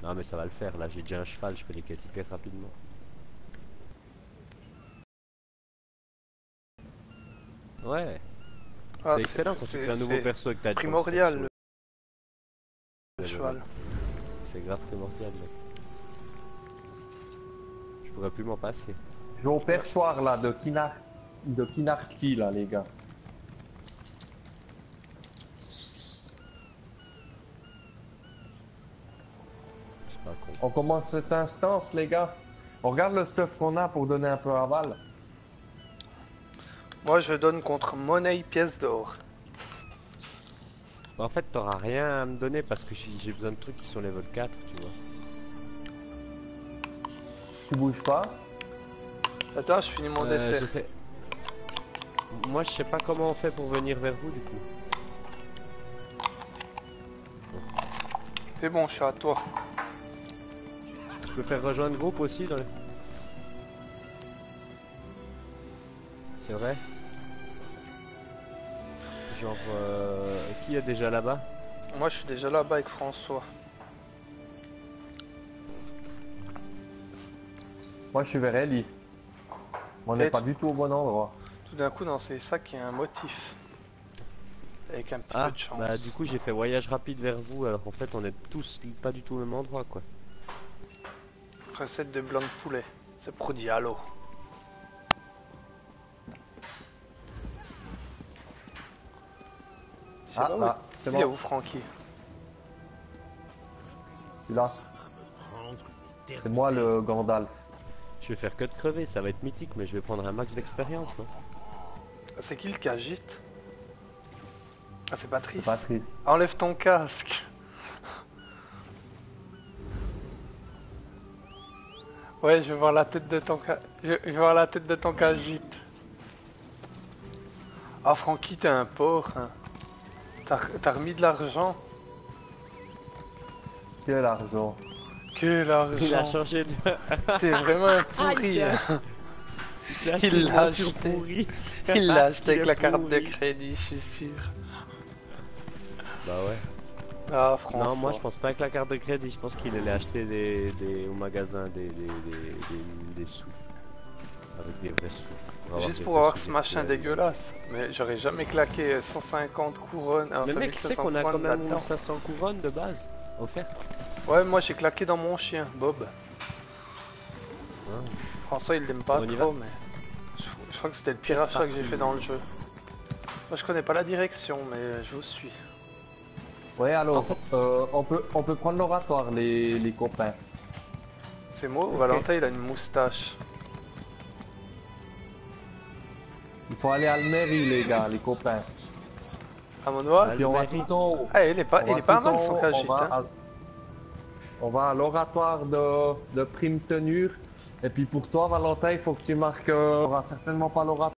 Non mais ça va le faire, là j'ai déjà un cheval, je fais les quêtes hyper rapidement. Ouais, Ah, c'est excellent quand tu crées un nouveau c'est perso et que t'as le temps de faire sur primordial le level up. cheval. C'est grave primordial mec. Je pourrais plus m'en passer. Je vais au perchoir là de Kinarty là les gars. C'est pas con. On commence cette instance les gars. On regarde le stuff qu'on a pour donner un peu à Val. Moi, je donne contre monnaie pièce d'or. Bah, en fait t'auras rien à me donner parce que j'ai besoin de trucs qui sont level 4 tu vois. Tu bouges pas. Attends, je finis mon défaire. Je sais. Moi je sais pas comment on fait pour venir vers vous du coup. C'est bon, je suis à toi. Je peux faire rejoindre le groupe aussi dans les... C'est vrai? Genre, qui est déjà là-bas? Moi, je suis déjà là-bas avec François. Moi je suis vers Ellie. On n'est Et pas du tout au bon endroit. tout d'un coup, dans ces sacs, il y a un motif. Avec un petit Ah, peu de chance. bah du coup j'ai fait voyage rapide vers vous alors qu'en fait on est tous pas du tout au même endroit quoi. Recette de blanc de poulet. C'est pour Diallo. Je sais Ah pas où- là, c'est Il est bon. où, Francky? C'est là. C'est moi le Gandalf. Je vais faire que de crever, ça va être mythique mais je vais prendre un max d'expérience non? C'est qui le cagite? Ah, c'est Patrice. Patrice. Enlève ton casque. Ouais, je vais voir la tête de ton je vais voir la tête de ton cagite. Ah, Francky, t'es un porc, hein. T'as remis de l'argent? Quel argent. Quel Il a argent. changé de... T'es vraiment un Ah, pourri, hein. il s'est acheté Il une l'a voiture acheté. pourrie. Il l'a Parce acheté qu'il avec est la carte de pourri. crédit, je suis sûr. Bah ouais. Ah, François. Non, moi je pense pas avec la carte de crédit, je pense qu'il allait acheter au magasin des sous. Avec des vrais sous. On va Juste des pour vrais avoir sous ce machin virtuels. dégueulasse. Mais j'aurais jamais claqué 150 couronnes. Mais Enfin, mec, tu sais 1500 qu'on a quand couronnes même là-dedans. 500 couronnes de base offertes. Ouais, moi j'ai claqué dans mon chien, Bob. Ouais. François il l'aime pas On y trop, mais je crois que c'était le pire achat que j'ai fait dans le jeu. Moi je connais pas la direction, mais je vous suis. Ouais alors, En fait- on peut prendre l'oratoire les copains. C'est moi ou Ok. Valentin il a une moustache? Il faut aller à Almerie les gars, les copains. À mon doigt? Puis on va Almerie. tout en haut. Ah, il est pas, On il va est pas tout mal en son haut, cagite, hein. on va à l'oratoire de prime tenure. Et puis pour toi Valentin, il faut que tu marques, on aura certainement pas l'oratoire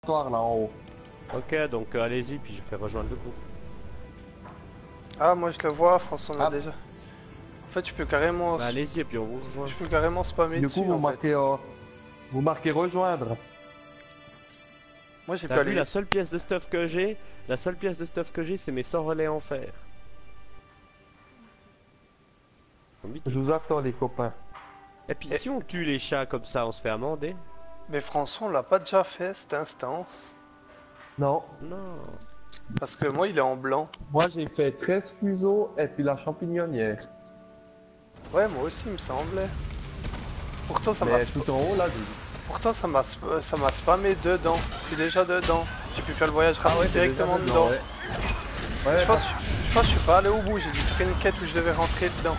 là en haut. Ok, donc allez-y, puis je fais rejoindre le groupe. Ah, moi je le vois, François m'a Ah. déjà. En fait, tu peux carrément, Bah, allez-y, et puis on vous rejoint. je peux carrément spammer Du dessus. coup vous en fait. marquez rejoindre. Moi j'ai T'as pas vu aller. la seule pièce de stuff que j'ai? La seule pièce de stuff que j'ai, c'est mes 100 relais en fer. Je vous attends les copains. Et puis Et- si on tue les chats comme ça, on se fait amender? Mais François, on l'a pas déjà fait cette instance. Non, Non. Parce que moi il est en blanc. moi j'ai fait 13 fuseaux et puis la champignonnière. Ouais, moi aussi il me semblait. Pourtant ça m'a Mais tout en haut là, Pourtant ça m'a spammé dedans. Je suis déjà dedans. J'ai pu faire le voyage rapide directement dedans. Ouais. Ouais, Je pense que je suis pas allé au bout. J'ai dû faire une quête où je devais rentrer dedans.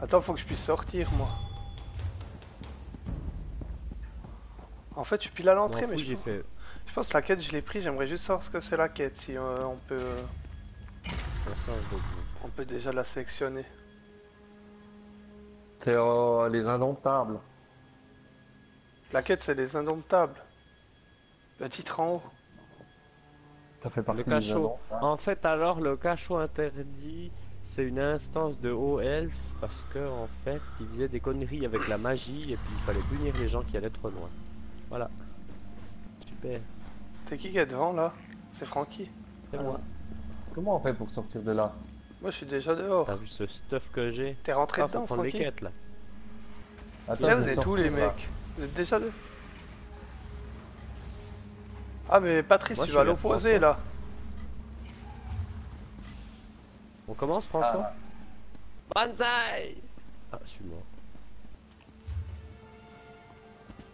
Attends, faut que je puisse sortir moi. En fait, je suis pile à l'entrée, mais j'ai fait. je pense que la quête je l'ai pris. J'aimerais juste savoir ce que c'est la quête. Si Pour l'instant, je vais- on peut déjà la sélectionner. c'est les indomptables. La quête c'est les indomptables. Le titre en haut. Ça fait partie Le des cachot. indomptables. En fait, alors, le cachot interdit C'est une instance de haut elfe parce que en fait ils faisaient des conneries avec la magie et puis il fallait punir les gens qui allaient trop loin. Voilà. Super. C'est qui est devant là? C'est Francky. C'est moi. Comment on fait pour sortir de là? Moi je suis déjà dehors. T'as vu ce stuff que j'ai? T'es rentré Ah, faut dedans, prendre les Francky? quêtes là. Attends, Là je vous vais êtes où les sortir, là. mecs? Vous êtes déjà deux? Ah mais Patrice Moi, il je va à suis vers l'opposé François. là. On commence François? Banzai! Ah, je suis mort.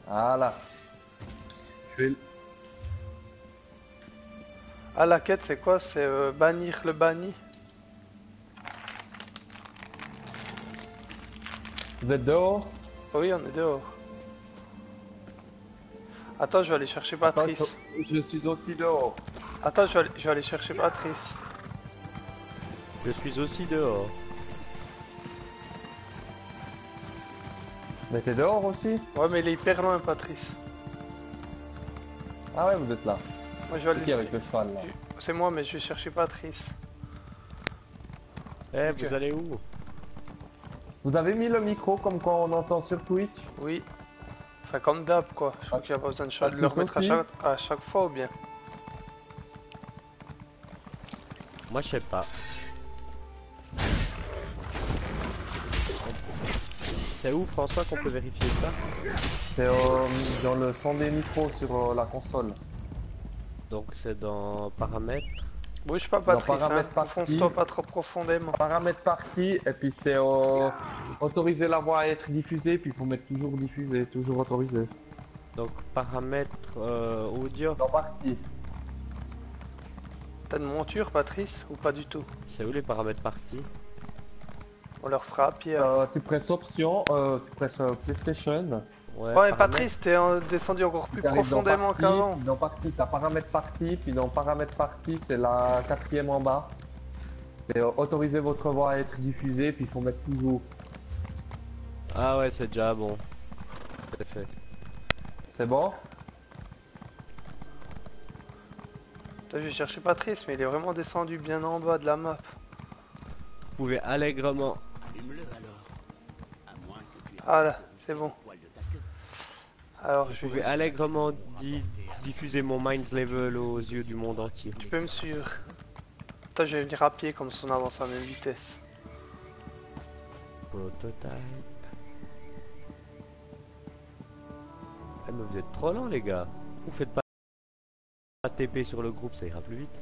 Voilà. Je vais... Ah la quête c'est quoi? C'est bannir le banni? Vous êtes dehors? Oui on est dehors. Attends je vais aller chercher Attends, Patrice. je suis aussi dehors. Attends je vais aller chercher Patrice. Je suis aussi dehors. Mais t'es dehors aussi? Ouais mais il est hyper loin Patrice. Ah ouais, vous êtes là. Moi je vais C'est aller... qui avec le cheval là? C'est moi mais je vais chercher Patrice. Eh, Ok. vous allez où? Vous avez mis le micro comme quand on entend sur Twitch? Oui. Enfin comme d'hab quoi. Je crois qu'il n'y a pas besoin de le Patrice remettre aussi à chaque fois ou bien. Moi je sais pas. C'est où François qu'on peut vérifier ça? C'est dans le son des micros sur la console. Donc c'est dans paramètres. Bouge pas Patrice, paramètres hein. partie. Fonce-toi pas trop profondément. Paramètres partie, et puis c'est autoriser la voix à être diffusée, puis il faut mettre toujours diffusé, toujours autorisé. Donc paramètres audio. Dans partie. T'as une monture Patrice ou pas du tout? C'est où les paramètres parties? On leur fera à pied. Tu presses option, tu presses PlayStation. Ouais, Ouais paramètres. Patrice t'es descendu encore plus T'arrives dans profondément partie, qu'avant. puis dans partie, t'as paramètres partie, puis dans paramètres partie, c'est la quatrième en bas. C'est autoriser votre voix à être diffusée, puis il faut mettre toujours. Ah ouais, c'est déjà bon. C'est fait. C'est bon? T'as vu, chercher Patrice, mais il est vraiment descendu bien en bas de la map. Vous pouvez allègrement. Allume-le alors. À moins que tu aies Ah là, c'est bon. le poil de ta queue. Alors Vous je pouvez vais... allègrement diffuser mon Minds Level aux yeux du monde entier. Tu peux me suivre. Attends, je vais venir à pied comme ça on avance à la même vitesse. Prototype. Eh mais vous êtes trop lents les gars. Vous faites pas TP sur le groupe, ça ira plus vite.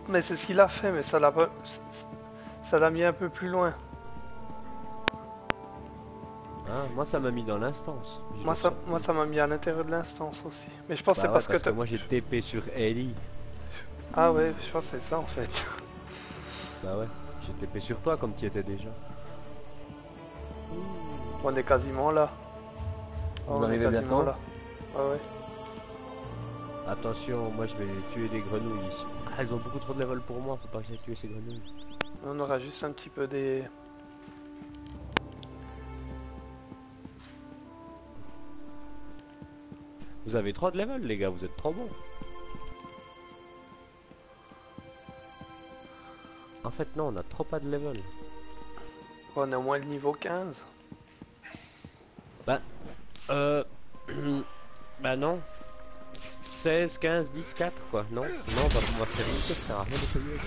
Mais c'est ce qu'il a fait, mais ça l'a pas... Ça l'a mis un peu plus loin. Hein, moi ça m'a mis dans l'instance. Je Moi l'ai ça sorti. m'a mis à l'intérieur de l'instance aussi. Mais je pense que Bah c'est ouais, parce parce que... que moi j'ai TP sur Ellie. Ah ouais, je pense que c'est ça en fait. Bah ouais, j'ai TP sur toi comme tu étais déjà. On est quasiment là. Vous On est arrivez quasiment bientôt? là. Ah ouais. Attention, moi je vais tuer des grenouilles ici. Ah, elles ont beaucoup trop de level pour moi, faut pas que j'aille tuer ces grenouilles. On aura juste un petit peu des... Vous avez trop de level les gars, vous êtes trop bons. En fait non, on a trop pas de level. On est au moins le niveau 15. Bah non. 16, 15, 10, 4 quoi. Non, non, on va se faire limiter, ça sert à rien d'essayer.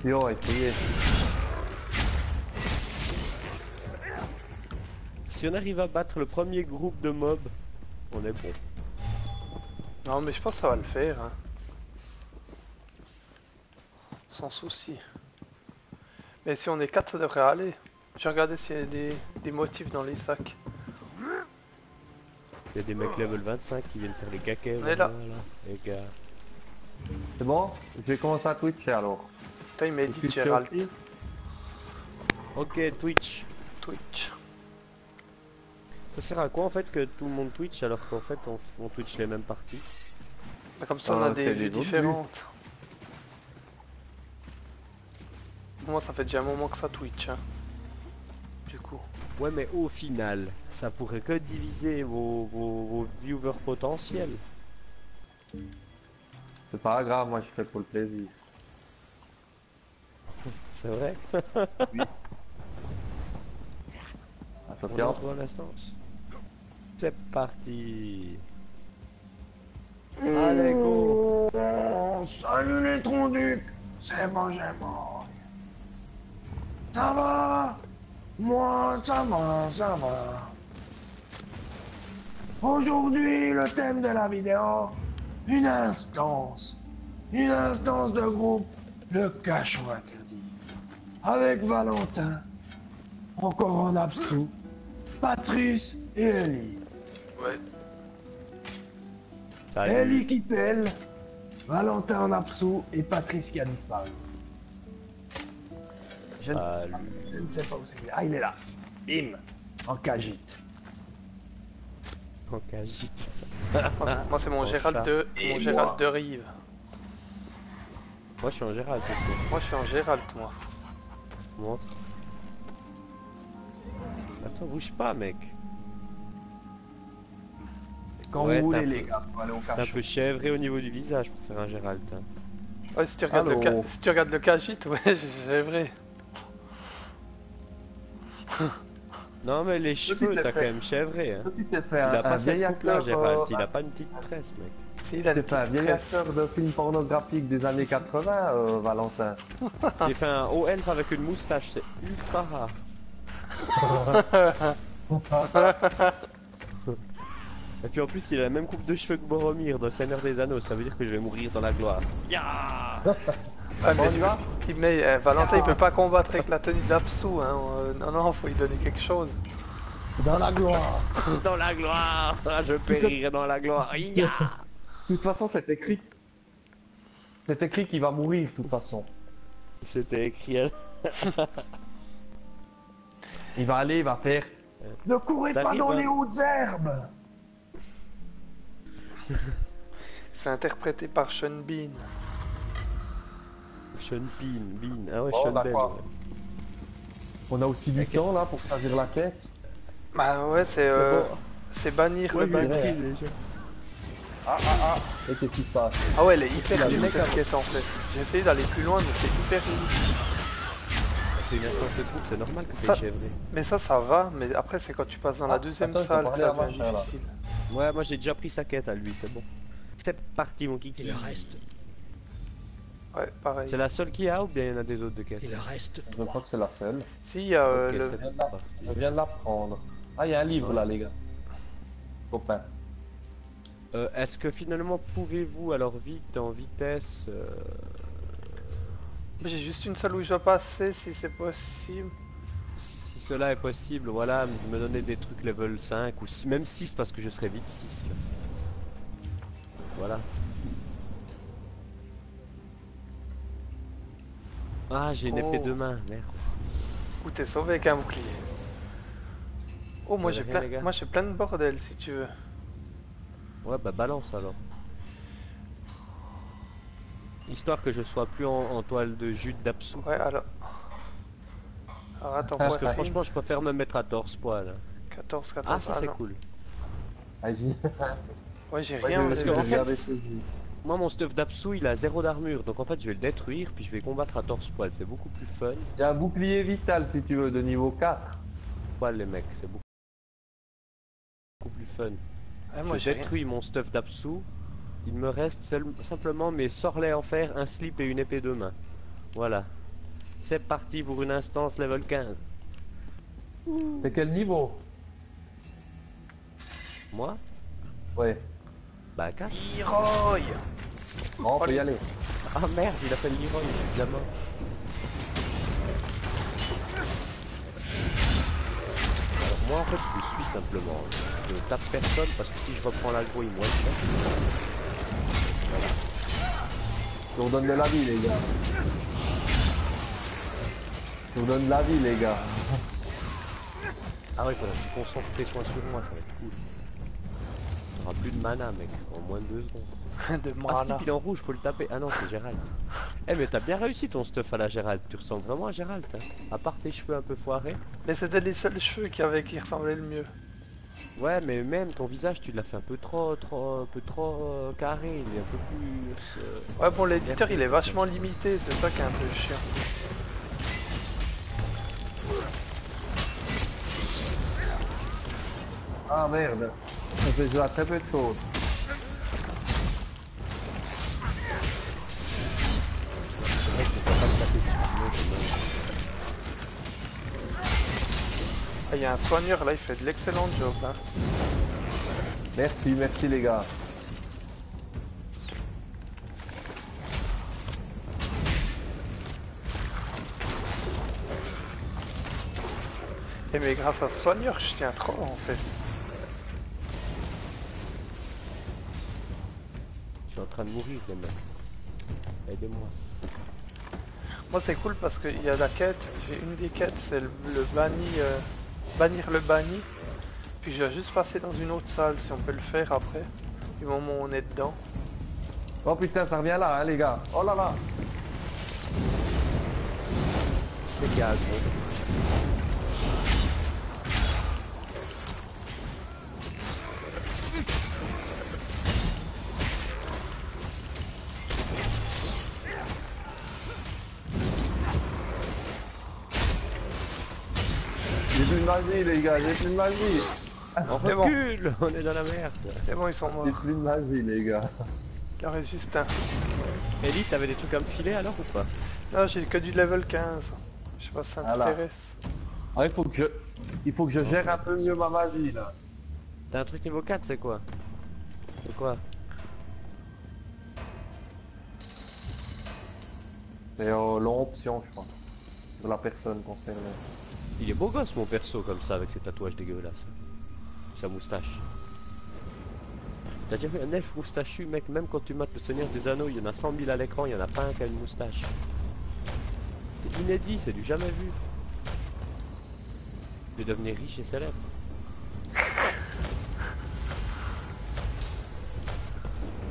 Yo, essayez. Si on arrive à battre le premier groupe de mobs, on est bon. Non mais je pense que ça va le faire. Hein. Sans souci. Mais si on est 4 ça devrait aller. J'ai regardé s'il y a des motifs dans les sacs. Il y a des mecs level 25 qui viennent faire les caquets. On est là. Les gars. C'est bon? Je vais commencer à Twitcher alors. Putain il m'a Vous dit Twitchez Gérald. aussi? Ok, Twitch. Twitch. Ça sert à quoi en fait que tout le monde Twitch alors qu'en fait on Twitch les mêmes parties? Bah, comme ça on a des c'est vues les autres différentes. Moi ça fait déjà un moment que ça Twitch. Hein. Du coup. Ouais mais au final, ça pourrait que diviser vos viewers potentiels. C'est pas grave, moi je fais pour le plaisir. C'est vrai? On Attention. entre dans l'instance. C'est parti. Allez, go. Salut les tronducs, c'est Benjamin. Ça va? Moi, ça va, ça va. Aujourd'hui, le thème de la vidéo, une instance. Une instance de groupe, le cachot interdit. Avec Valentin, encore en absous, Patrice et Ellie. Ouais. Salut. Ellie qui pèle, Valentin en absous et Patrice qui a disparu. Je ne, Salut. je ne sais pas où c'est. Ah, il est là. Bim. En cagite. En cagite. Moi c'est mon Oh, Gérald chat. de Et mon Gérald moi. de Rive. Moi je suis en Gérald aussi. Moi je suis en Gérald moi. Montre. Attends, bouge pas, mec. Quand Ouais, vous t'as voulez, un les peu- gars, pour aller au T'es un cachot. peu chèvré au niveau du visage pour faire un Gérald. Hein. Ouais, si tu regardes Allô. si tu regardes le Cagite, ouais, c'est vrai. Non mais les cheveux, t'es t'as fait- quand même chèvré. Hein. Toi, tu t'es fait Il a un pas vieil cette coupe-là, acteur, Gérald. Il a pas une petite tresse, mec. Il a Tu une t'es fait un petite vieil tresse. acteur de film pornographique des années 80, Valentin. J'ai fait un haut elfe avec une moustache, c'est ultra rare. Et puis en plus, il a la même coupe de cheveux que Boromir dans Seigneur des Anneaux, ça veut dire que je vais mourir dans la gloire. Ya Ah, mais On y va Valentin il peut pas combattre avec la tenue de l'absou, hein. Non, non, faut lui donner quelque chose. Dans la gloire. Dans la gloire. Ah, je périrai dans la gloire. Ya De toute façon, c'est écrit. C'est écrit qu'il va mourir, de toute façon. C'était écrit. Il va aller, il va faire. Ne courez pas T'arrives, dans hein. les hautes herbes. C'est interprété par Sean Bean. Sean Bean. Ah ouais, Oh, Sean Bell. d'accord. Ouais. On a aussi du temps là pour choisir la quête. Bah ouais, c'est bannir Ouais, le il est bail. pris, déjà. Et qu'est-ce qui se passe? Ah ouais, elle est hyper Il dure a- cette quête en fait. J'ai essayé d'aller plus loin, mais c'est hyper limite. C'est une instance de groupe, c'est normal que Ça- t'es chèvré. Mais ça va, mais après c'est quand tu passes dans la deuxième attends, je salle dois que parler ça à devient machin, là. difficile. Ouais, moi j'ai déjà pris sa quête à lui, c'est bon. C'est parti, mon kiki. Il reste, Ouais, pareil. C'est la seule qui a ou bien il y en a des autres de quêtes? il reste Je crois que c'est la seule. Si, il y a Ok, le... c'est parti. Je viens de la prendre. Ah, il y a un livre là, les gars. Copain. Est-ce que finalement pouvez-vous alors vite en vitesse J'ai juste une salle où je dois passer si c'est possible. si cela est possible, voilà, me donner des trucs level 5 ou même 6 parce que je serai vite 6 là. Voilà. Ah, j'ai une épée Oh. de main, merde. Ou t'es sauvé avec un bouclier. Oh, moi Vous j'ai avez plein... rien, les gars moi j'ai plein de bordel si tu veux. Ouais, bah balance alors. Histoire que je sois plus en toile de jute d'absou. Ouais, alors... Alors attends, Parce Parce que ouais, franchement, je préfère me mettre à torse poil. 14, Ah, ça c'est non. cool. Ah, j'y- Ouais, j'ai Ouais, rien. parce je que, en l'ai fait- jamais saisi. Moi, mon stuff d'absou, il a 0 d'armure. Donc en fait, je vais le détruire, puis je vais combattre à torse poil. C'est beaucoup plus fun. J'ai un bouclier vital si tu veux, de niveau 4. Poil, les mecs, c'est beaucoup plus fun. Ah, moi Je j'ai rien. détruis mon stuff d'absou. Il me reste simplement mes sorlets en fer, un slip et une épée de main. Voilà. C'est parti pour une instance level 15. C'est quel niveau? Moi? Ouais. Bah 4. Leroy. Bon, on peut y aller. Ah merde, il appelle Leroy, je suis déjà mort. Alors moi en fait je le suis simplement. Je tape personne parce que si je reprends l'aggro il me one-shot. Je vous donne de la vie, les gars. Je vous donne de la vie, les gars. Ah ouais, il faudra se concentrer sur moi, ça va être cool. T'auras plus de mana mec, en moins de 2 secondes. De Ah, ce type mana. il est en rouge, faut le taper. Ah non, c'est Gérald. Eh, mais t'as bien réussi ton stuff à la Gérald. Tu ressembles vraiment à Gérald, hein. À part tes cheveux un peu foirés. Mais c'était les seuls cheveux qui ressemblaient le mieux. Ouais, mais même ton visage, tu l'as fait un peu trop carré. Il est un peu plus. Ouais, bon, l'éditeur il est vachement limité, c'est ça qui est un peu chiant. Ah merde. Ça fait jouer à très peu de choses. C'est vrai qu'il faut pas me taper dessus, sinon je meurs. Ah, il y a un soigneur là, il fait de l'excellent job. Hein. Merci, merci les gars. Et mais grâce à ce soigneur, je tiens trop en fait. Je suis en train de mourir, les mecs. Aidez-moi. Moi c'est cool parce qu'il y a la quête, j'ai une des quêtes, c'est le banni, bannir le banni. Puis je dois juste passer dans une autre salle si on peut le faire après, du moment où on est dedans. Oh putain, ça revient là, hein, les gars. Oh là là. C'est gaz, gros. J'ai plus de magie, les gars, j'ai plus de magie. On C'est bon. recule, on est dans la merde. C'est bon, ils sont J'ai morts. plus de magie, les gars. Il en reste juste un. Ellie, t'avais des trucs à me filer alors ou pas? Non, j'ai que du level 15. Je sais pas si ça Voilà. t'intéresse. Ah, il faut que je gère un peu mieux ma magie, là. T'as un truc niveau 4, c'est quoi? C'est quoi? C'est l'option, je crois. De la personne concernée. Il est beau gosse mon perso comme ça avec ses tatouages dégueulasses. Sa moustache. T'as déjà vu un elfe moustachu, mec? Même quand tu mates le Seigneur des Anneaux, il y en a 100 000 à l'écran, il y en a pas un qui a une moustache. C'est inédit, c'est du jamais vu. De devenir riche et célèbre.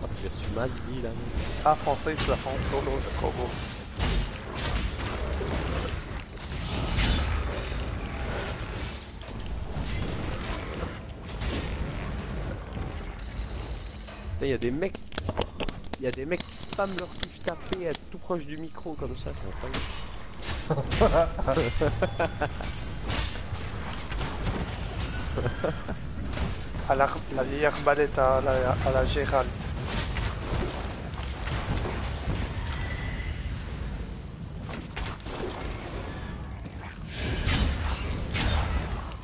Hop, j'ai reçu Masby là. Ah, François, il se la fait en solo, c'est trop beau. Il y a des mecs. Il y a des mecs qui spamment leur touche tapée être tout proche du micro comme ça, c'est incroyable. À la vieille arbalète à la Gérald.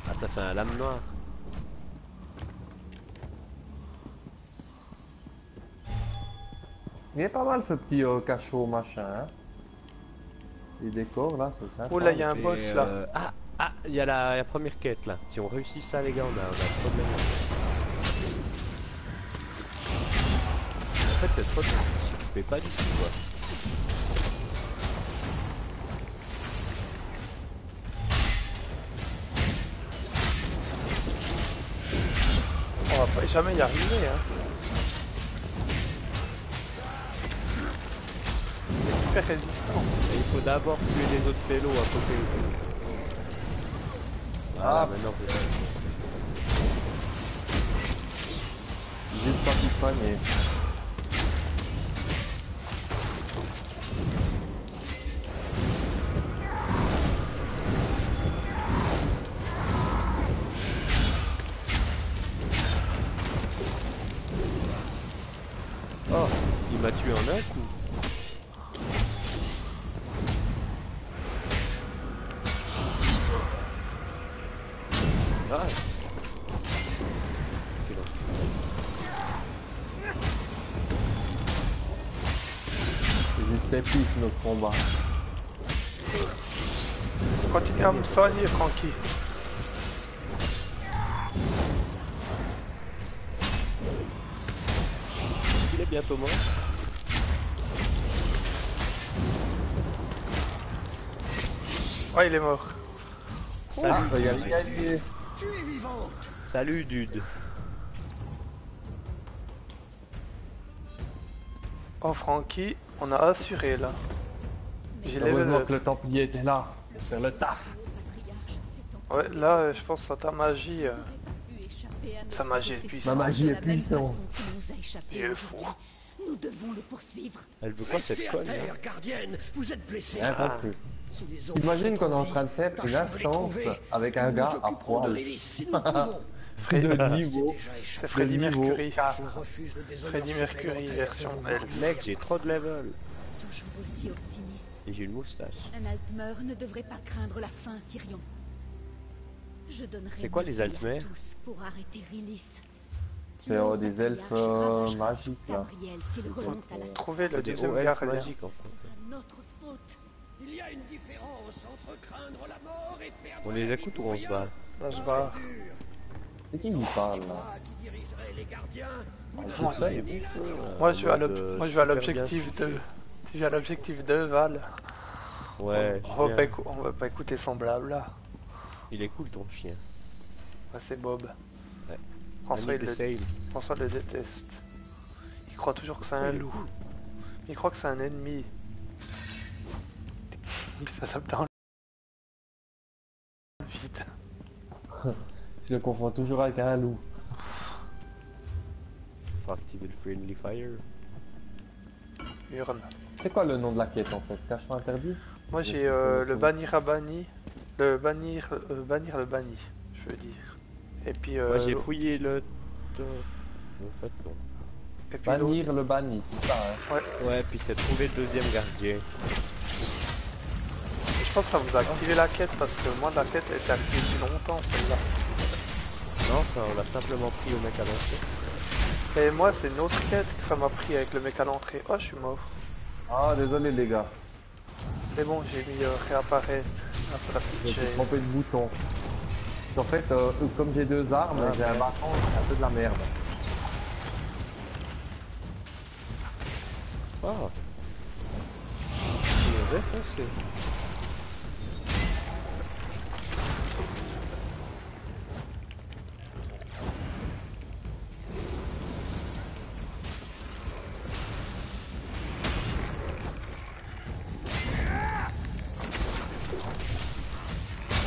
Ah, t'as fait un lame noire. Il est pas mal ce petit cachot machin. Hein. Les décors là, c'est ça. Oh là, il y a un Et, boss là. Ah, il y a la première quête là. Si on réussit ça, les gars, on a un problème. En fait, cette fois, ça se fait pas du tout, quoi. On va pas jamais y arriver, hein. C'est hyper résistant. Et il faut d'abord tuer les autres pélos à côté. Voilà, Ah. maintenant peut-être. Juste pas tout soigner. Oh, il m'a tué en un coup. Ah. Ok, donc. C'est juste épique notre combat. Continue à me soigner, Francky. Il est bientôt mort. Ouais, il est mort. Salut, Ah, ça y est, gagné. Tu es vivante. Salut, dude. Oh, Francky, on a assuré là. J'ai Heureusement level que le Templier était là. Pour faire le taf. Ouais, là, je pense à ta magie. Sa magie est puissante. Ma magie est puissante. Il est fou. Nous devons le poursuivre. Elle veut quoi cette Restez à conne là? terre, gardienne. Vous êtes blessée. Rien compris. Si les autres Imagine sont qu'on est en vie, train de faire une tâchons de les instance trouver. avec un Nous gars nous à occuperons de poil. Lilith si nous le pouvons. de niveau. Déjà échappé. C'est Freddie niveau. Mercury. Je refuse le déshonneur Freddie Mercury supplémentaire version pour elfe. Mec, j'ai trop de level. Toujours aussi optimiste. Et j'ai une moustache. Un Altmer ne devrait pas craindre la fin, Sirion. Je donnerai C'est quoi ma les vie à Altmer? tous pour arrêter Rilis. C'est des elfes magiques là. Gabriel, s'il remonte à la surface, Trouver le Des deuxième hauts elfes gardien. magiques en ce fait. sera notre faute. Il y a une différence entre craindre la mort et perdre On la les vie écoute ou pour on se rien. bat? On se barre. C'est qui parle là? Moi qui dirigerai les gardiens. Moi, Ça, c'est bouffon, Moi en je vais à mode, super l'objectif bien 2. Je vais à l'objectif 2, Val. Ouais, On je va, viens. on va pas écouter son blabla. Il est cool ton chien. Ouais, c'est Bob. Ouais. François, Annie the Same. François le déteste. Il croit toujours que c'est un Il est loup. Il croit que c'est un ennemi. Il s'adapte dans le vide. Je le confonds toujours avec un loup. Faut activer le Friendly Fire. Urne. C'est quoi le nom de la quête en fait? Cachot interdit? Moi Je j'ai sais pas le trop. bannir à banni. Le bannir le banni, je veux dire. Et puis Moi j'ai fouillé le... En fait non. et puis l'autre. Bannir le banni, c'est ça hein? Ouais, puis c'est trouver le deuxième gardien. Je pense que ça vous a activé la quête parce que moi la quête elle était activée depuis longtemps celle-là. Non, ça on l'a simplement pris au mec à l'entrée. Et moi c'est une autre quête que ça m'a pris avec le mec à l'entrée. Oh je suis mort. Ah désolé les gars, C'est bon j'ai mis réapparaître. Ah, ça l'a je me pitché. suis trompé de bouton. En fait, comme j'ai deux armes, Ah, j'ai un merde. bâton, c'est un peu de la merde. Ah. Il est défoncé.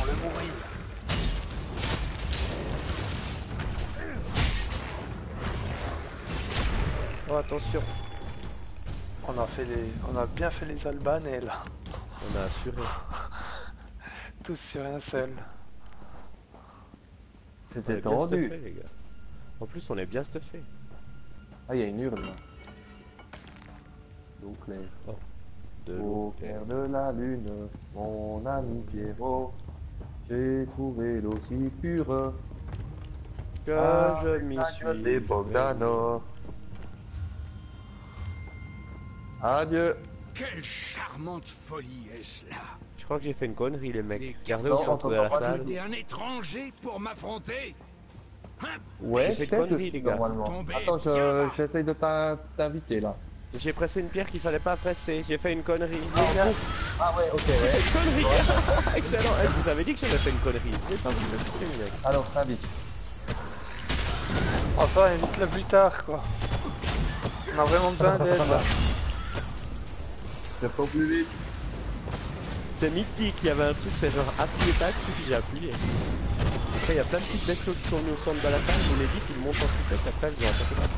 On le mourir. Oh attention, On a bien fait les Albanais là. on a assuré. Tous sur un seul. On C'était est bien tendu. stuffé les gars. En plus on est bien stuffé. Ah, il y a une urne là. D'eau claire. De l'eau. Au clair de la lune, mon ami Pierrot, j'ai trouvé l'eau si pure. Que Ah, je m'y la suis. gueule des Bogdanov. Adieu. Quelle charmante folie est-ce là? Je crois que j'ai fait une connerie les mecs. Les Regardez Non, où sont on retrouvés à la t'entend pas salle. T'es un étranger pour m'affronter? Hein? Ouais, J'ai fait peut-être une connerie, aussi, les gars. normalement. Tombez Attends, bien bas. j'essaye de t'inviter là. J'ai pressé une pierre qu'il fallait pas presser. J'ai fait une connerie. Ah, Les gars, Ah ouais, ok, ouais. une connerie. Excellent. Eh, je vous avais dit que j'avais fait une connerie. Mais ça vous le faites, mec. Alors, t'invite. Oh ça invite-le plus tard quoi. On a vraiment besoin d'aide là. Je fais au plus vite. C'est mythique, il y avait un truc, c'est genre appuyer tac, suffit j'ai appuyé. Après il y a plein de petites bestioles qui sont venues au centre de la salle, je vous l'ai dit, qu'ils montent en soufflette, après elles ont attaqué pas.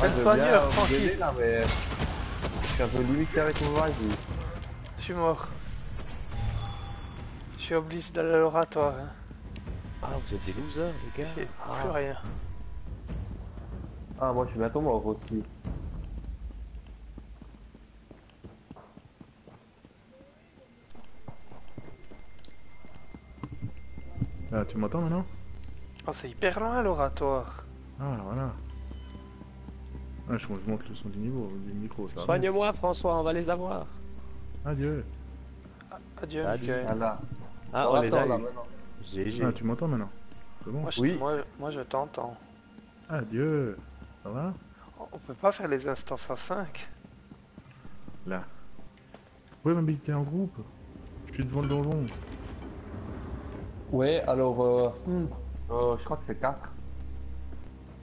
Fais le je soigneur, viens vous tranquille. aider, là, mais je suis un peu limité avec mon vas Je suis mort. Je suis obligé d'aller à l'oratoire. Hein. Ah vous êtes des losers les gars. J'ai Ah. plus rien. Ah, moi je suis bientôt mort aussi. Ah, tu m'entends maintenant? Oh c'est hyper loin l'oratoire. Ah, voilà. Ah, je monte le son du niveau, du micro, ça va. Soigne-moi François, on va les avoir. Adieu. Adieu Salut. Michael. Voilà. Ah on les attends, a là eu. maintenant. GG. Ah, tu m'entends maintenant? C'est bon? Oui. Moi je t'entends. Adieu. Ça va? On peut pas faire les instances à 5. Là. Ouais, mais t'es en groupe. Je suis devant le donjon. Ouais, alors, je crois que c'est 4.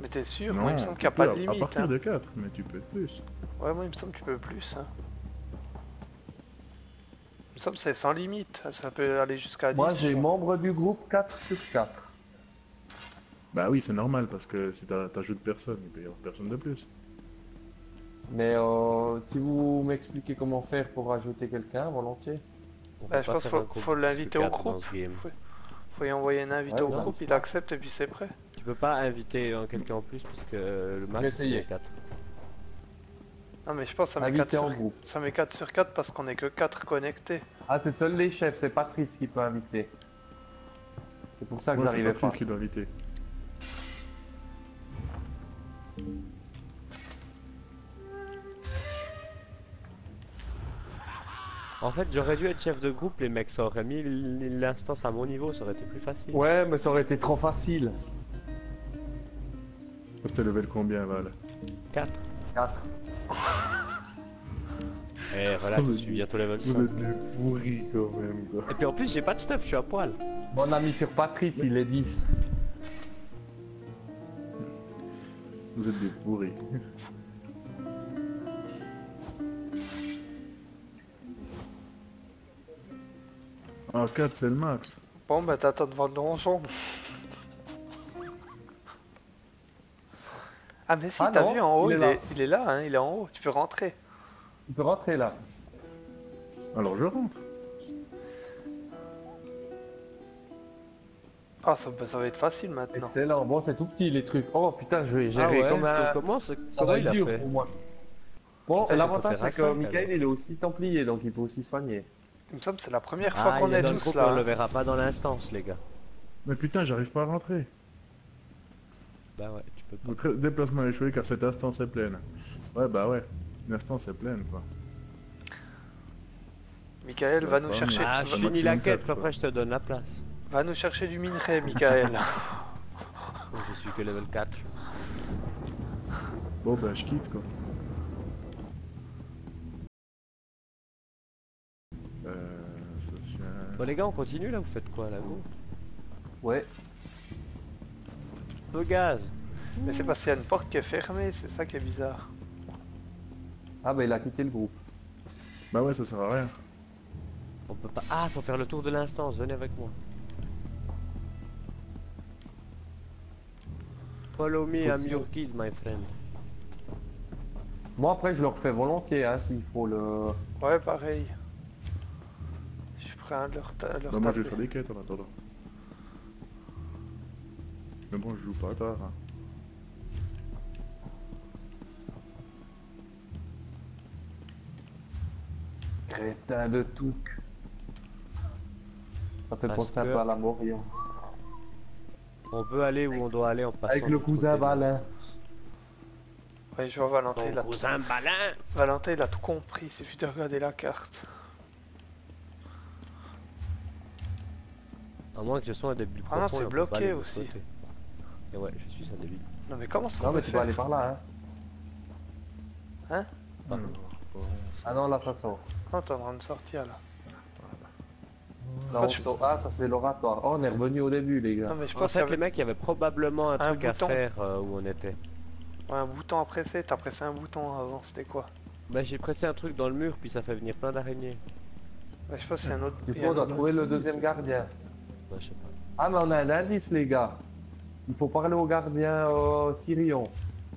Mais t'es sûr? Non, Moi il me semble qu'il n'y a tu pas peux, de à limite. partir Hein. de 4, mais tu peux être plus. Ouais moi il me semble que tu peux plus. Hein. Il me semble que c'est sans limite. Ça peut aller jusqu'à 10. Moi j'ai je crois. membre du groupe 4 sur 4. Bah oui, c'est normal, parce que si t'ajoutes personne, il peut y avoir personne de plus. Mais si vous m'expliquez comment faire pour ajouter quelqu'un, volontiers. On Bah, peut je pas pense faire qu'il un groupe faut plus que l'inviter au 4 dans groupe. ce game. Faut y envoyer un invité Ouais, au bien groupe, sûr. il accepte et puis c'est prêt. peux pas inviter quelqu'un en plus parce que le J'ai max essayé. c'est 4. Non mais je pense que ça met Invité 4 en sur... groupe. ça met 4 sur 4 parce qu'on est que 4 connectés. Ah, c'est seuls les chefs, c'est Patrice qui peut inviter. C'est pour ça que Moi, c'est j'arrivais pas. Patrice qui doit inviter. En fait, j'aurais dû être chef de groupe, les mecs, ça aurait mis l'instance à mon niveau, ça aurait été plus facile. Ouais, mais ça aurait été trop facile. C'était level combien, Val? 4. 4. Eh, relax, je suis bientôt level 5. Vous êtes des pourris quand même, quoi. Et puis en plus, j'ai pas de stuff, je suis à poil. Mon ami sur Patrice, il est 10. Vous êtes des pourris. Ah, 4 c'est le max. Bon bah t'attends devant le donjon. Ah mais si, Ah t'as non, vu en haut, il est là. il est là, hein, il est en haut, tu peux rentrer. Tu peux rentrer là. Alors je rentre. Ah ça va être facile maintenant. Excellent. Bon, c'est tout petit les trucs. Oh putain, je vais Ah gérer ouais, comme un... donc comment, Ça comment va il être a dur fait? pour moi. Bon, fait, l'avantage on peut faire c'est à que cinq, Michael alors. il est aussi templier, donc il peut aussi soigner. Il me semble que c'est la première fois Ah, qu'on il est est dans le tous groupe, là. on le verra pas dans l'instance, les gars. Mais putain, j'arrive pas à rentrer. Bah ouais, tu peux pas. Votre déplacement a échoué car cette instance est pleine. Ouais, bah ouais. L'instance est pleine, quoi. Michael va nous Ouais, chercher. Ah, je va- finis la maximum quête, quatre, puis après quoi. je te donne la place. Va nous chercher du minerai, Michael. Donc, je suis que level 4. Bon, bah je quitte, quoi. Social... Bon les gars, on continue là, vous faites quoi là, go? Ouais. Peu gaz. Mais c'est parce qu'il y a une porte qui est fermée, c'est ça qui est bizarre. Ah bah il a quitté le groupe. Bah ouais, ça sert à rien. On peut pas... Ah, faut faire le tour de l'instance, venez avec moi. Follow me, I'm your guide, my friend. Moi après je le refais volontiers hein, s'il faut le... Ouais, pareil. Je suis prêt à leur Bah moi je vais taper. faire des quêtes en attendant. Mais bon, je joue pas tard. Hein. Crétin de Touk. Ça fait Parce penser un que- peu à la Morion. On peut aller où on doit aller en passant. Avec le de cousin côté de Balin. l'instance. Ouais, je vois Valentin, Ton il a cousin Balin. Valentin, il a tout compris, il suffit de regarder la carte. À moins que je sois un débile Ah non, profond, c'est et on peut bloqué pas aller de l'autre aussi. côté. Et ouais, je suis un débile. Non mais comment est-ce Non qu'on mais peut tu peux faire aller par là hein. Hein? Alors, bon, Ah non là ça sort. Non, t'es en train de sortir là. Là, Ah, on tu- sort. Ah ça c'est l'oratoire. Oh on est revenu au début les gars. Non mais je En pense qu'il fait, y les avait mecs, il y avait probablement un truc à bouton. faire où on était. ouais, un bouton à presser, t'as pressé un bouton avant, c'était quoi? Bah, j'ai pressé un truc dans le mur, puis ça fait venir plein d'araignées. Ouais, je pense qu'il y a un autre... Du il y coup a on un doit autre- trouver le deuxième gardien. Ouais, je sais pas. Ah mais on a un indice les gars. Il faut parler au gardien Sirion.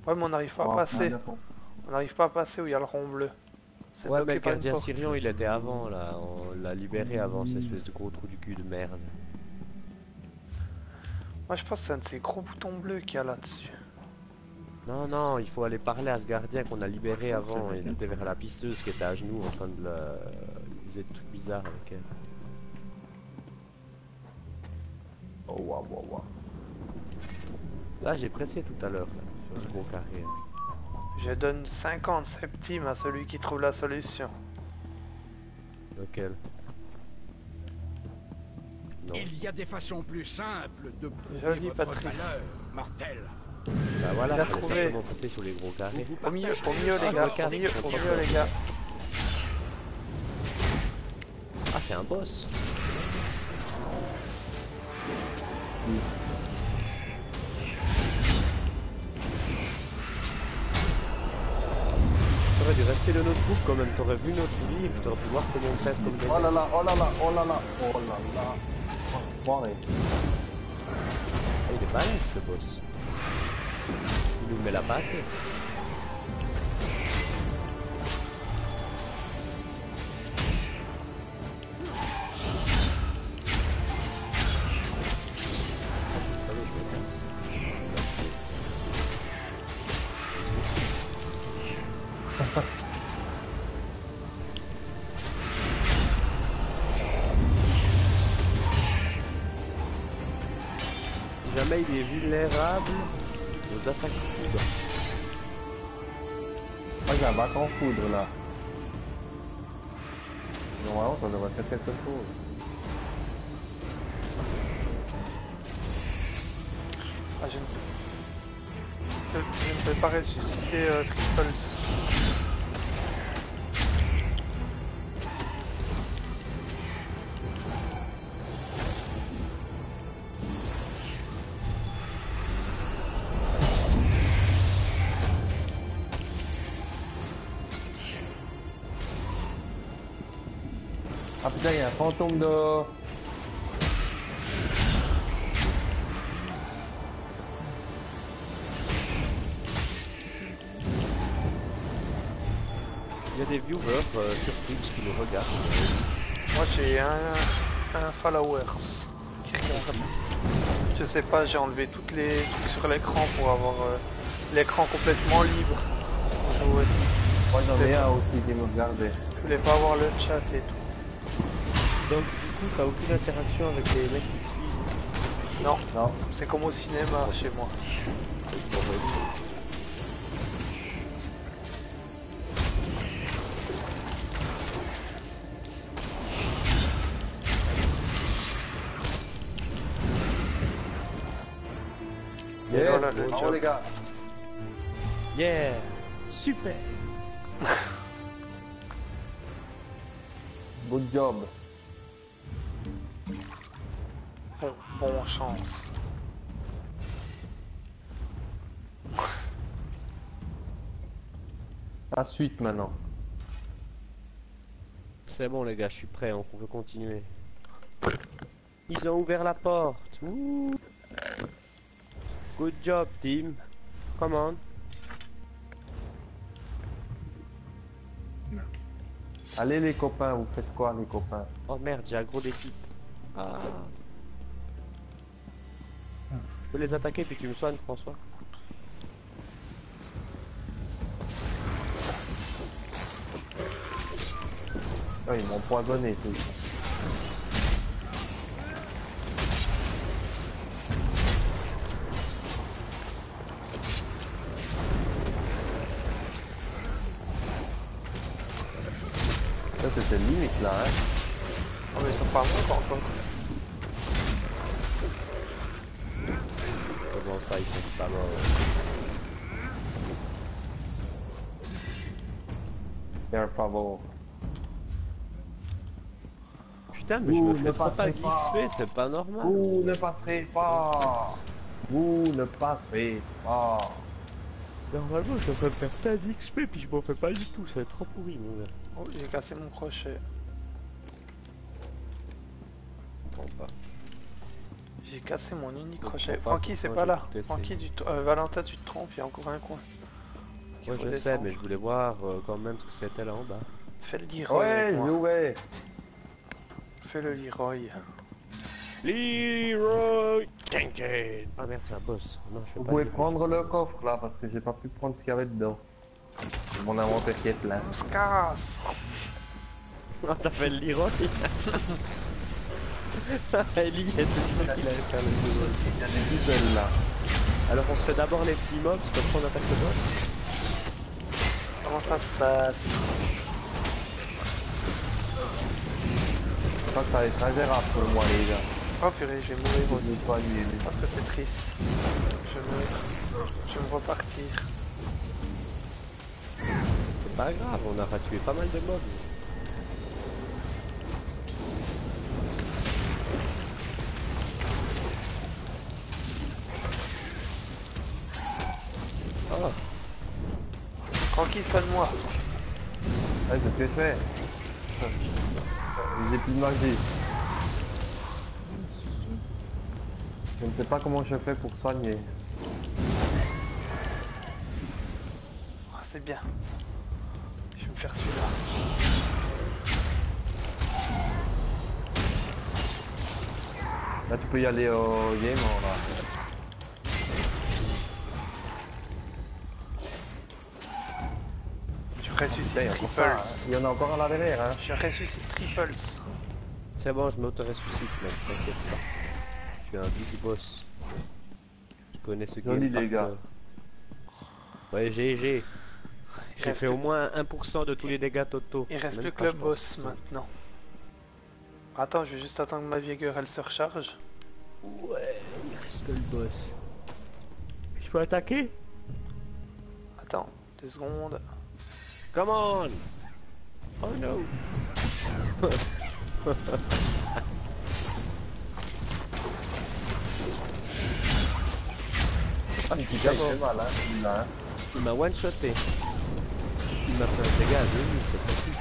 Ouais, mais on n'arrive pas à Oh, passer. ah, d'accord. On n'arrive pas à passer où il y a le rond bleu. C'est Ouais, bloqué mais le par une gardien porte. Sirion, il était avant, là. On l'a libéré avant, cette espèce de gros trou du cul de merde. Moi je pense que c'est un de ces gros boutons bleus qu'il y a là-dessus. Non, non, il faut aller parler à ce gardien qu'on a libéré Je avant. sais Il pas. était vers la pisseuse qui était à genoux en train de la... Il faisait des trucs bizarres avec elle. Oh waouh waouh waouh. Là, j'ai pressé tout à l'heure, là, sur le gros carré. Je donne 50 centimes à celui qui trouve la solution. Lequel? Non. Il y a des façons plus simples de prouver Joli, votre Patrice. valeur, mortel. Bah voilà, Il a fallait trouvé. simplement passer sur les gros carrés. Au milieu les Ah, gars, recasse, au milieu recasse. les gars. Ah, c'est un boss. T'aurais dû rester de notre groupe quand même, t'aurais vu notre vie et puis t'aurais pu voir comment on fait comme des Oh là là, oh là là, oh là là, oh là là. Oh, soirée. Ah, il est balèze ce boss. Il nous met la patte. Allez, je me casse. Si jamais il est vulnérable aux attaques foudre. Moi j'ai un bac en foudre là. Normalement ça devrait faire quelque chose. Ah, je ne peux pas ressusciter Triples. Ah putain, il y a un fantôme dehors. Il y a des viewers sur Twitch qui nous regardent. Moi j'ai un followers qui regarde. Je sais pas, j'ai enlevé toutes les trucs sur l'écran pour avoir l'écran complètement libre. Moi j'en ai un aussi qui me regardait. Je voulais pas avoir le chat et tout. Donc du coup t'as aucune interaction avec les mecs qui te suivent. Non, Non. c'est comme au cinéma chez moi. C'est pour eux. Yes, voilà le bravo job. les gars. Yeah, super. Good job. Bon chance. La suite maintenant. C'est bon les gars, je suis prêt, on peut continuer. Ils ont ouvert la porte. Ouh. Good job team. Come on. Allez les copains, vous faites quoi les copains? Oh merde, j'ai aggro d'équipe. Ah. Je peux les attaquer puis tu me soignes François. Oh, ils m'ont empoisonné tout. Ça c'était limite là hein. Oh mais ils sont pas morts encore. Comment ça ils sont pas morts? Faire favor. Putain mais je Vous me ne fais trop pas passerez d'XP, c'est pas normal. Vous ne passerez pas. Vous ne passerez pas. Normalement je devrais me faire plein d'XP puis je m'en fais pas du tout, c'est trop pourri mon gars. Oh, j'ai cassé mon crochet. Je comprends pas. J'ai cassé mon unique Je crochet. comprends pas Francky, c'est pourquoi pas j'ai là. tout essayé. Francky, Valentin, tu te trompes, il y a encore un coin. qu'il Ouais faut je sais descendre. mais je voulais voir quand même ce que c'était là en bas. Fais le Leroy. Ouais, avec je moi. jouais. Fais le Leroy. Leroy Jenkins. Ah merde c'est un boss. Non je fais Vous pas pouvez Leroy, prendre c'est un le boss. coffre là parce que j'ai pas pu prendre ce qu'il y avait dedans. Mon inventaire qui est plein. On se casse. Ah t'as fait le Leroy. Ellie j'étais sûr qu'il allait faire le Leroy. Il y a des visuels là. Alors on se fait d'abord les petits mobs, comme ça on attaque le boss. Comment ça se passe? Je crois que ça va être ingérable pour moi les gars. Oh purée, je vais mourir Je aussi. vais pas lier. Parce que c'est triste. Je meurs. Je vais me repartir. C'est pas grave, on aura tué pas mal de mobs. Oh, Tranquille, soigne-moi. Ouais, c'est ce que je fais. J'ai plus de magie. Je ne sais pas comment je fais pour soigner. Ah, c'est bien. Je vais me faire celui-là. Là tu peux y aller au game là. Je ressuscite Il y a encore ça, Triples. hein. Il y en a encore à la derrière hein. Je ressuscite Triples. c'est bon, je m'auto-ressuscite mec, t'inquiète pas. Je suis un big boss. connais ce Joli, game les par gars. cœur. Ouais, GG. Il J'ai reste fait au moins 1% de tous les dégâts totaux. Il reste Même plus pas, que le je pense, boss c'est maintenant. Attends, je vais juste attendre que ma viegueur elle se recharge. Ouais, il reste que le boss. Je peux attaquer? Attends, 2 secondes. Come on! Oh no! Ah, je suis déjà fait mal, hein, celui-là, hein. Il m'a one-shoté. Il m'a fait un dégât à 2000, c'est pas triste.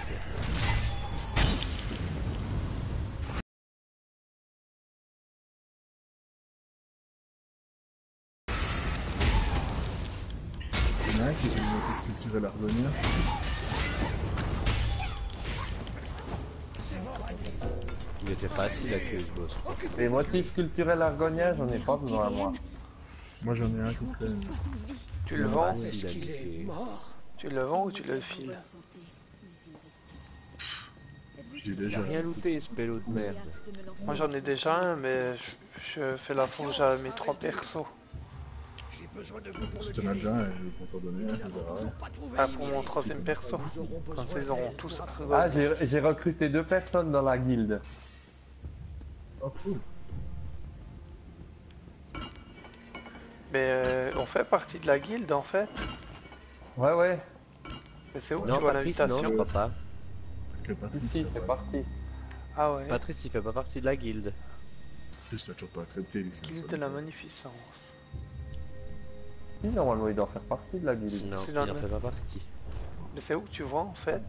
Il y en a un qui est une motif culturel argonien. Il était facile à tuer ce boss. Les motifs culturels argoniens, j'en ai pas besoin, moi. Moi j'en ai un qui traîne. Tu le vends Facile à tuer. Tu le vends ou tu le files? J'ai déjà. J'ai rien looté, ce pélo de merde. Moi j'en ai déjà un, mais je fais la forge à mes 3 persos. J'ai besoin de Si t'en as déjà un, je vais pas t'en donner un, ça sert à rien. Ah, pour mon 3ème perso. Comme ça ils auront tous argon. Ah, j'ai recruté 2 personnes dans la guilde. Oh cool. Mais on fait partie de la guilde en fait. Ouais, ouais. Mais c'est où Non, tu vois Patrice, non, je l'invitation? crois pas. Que Patrice, Ici, ça c'est va. parti. Ah ouais. Patrice, il fait pas partie de la guilde. Patrice l'a toujours pas accepté, lui, c'est un Guilde de seul. la magnificence. Si, normalement, il doit faire partie de la guilde. Non, C'est il dans en le- fait pas partie. Mais c'est où que tu vois en fait?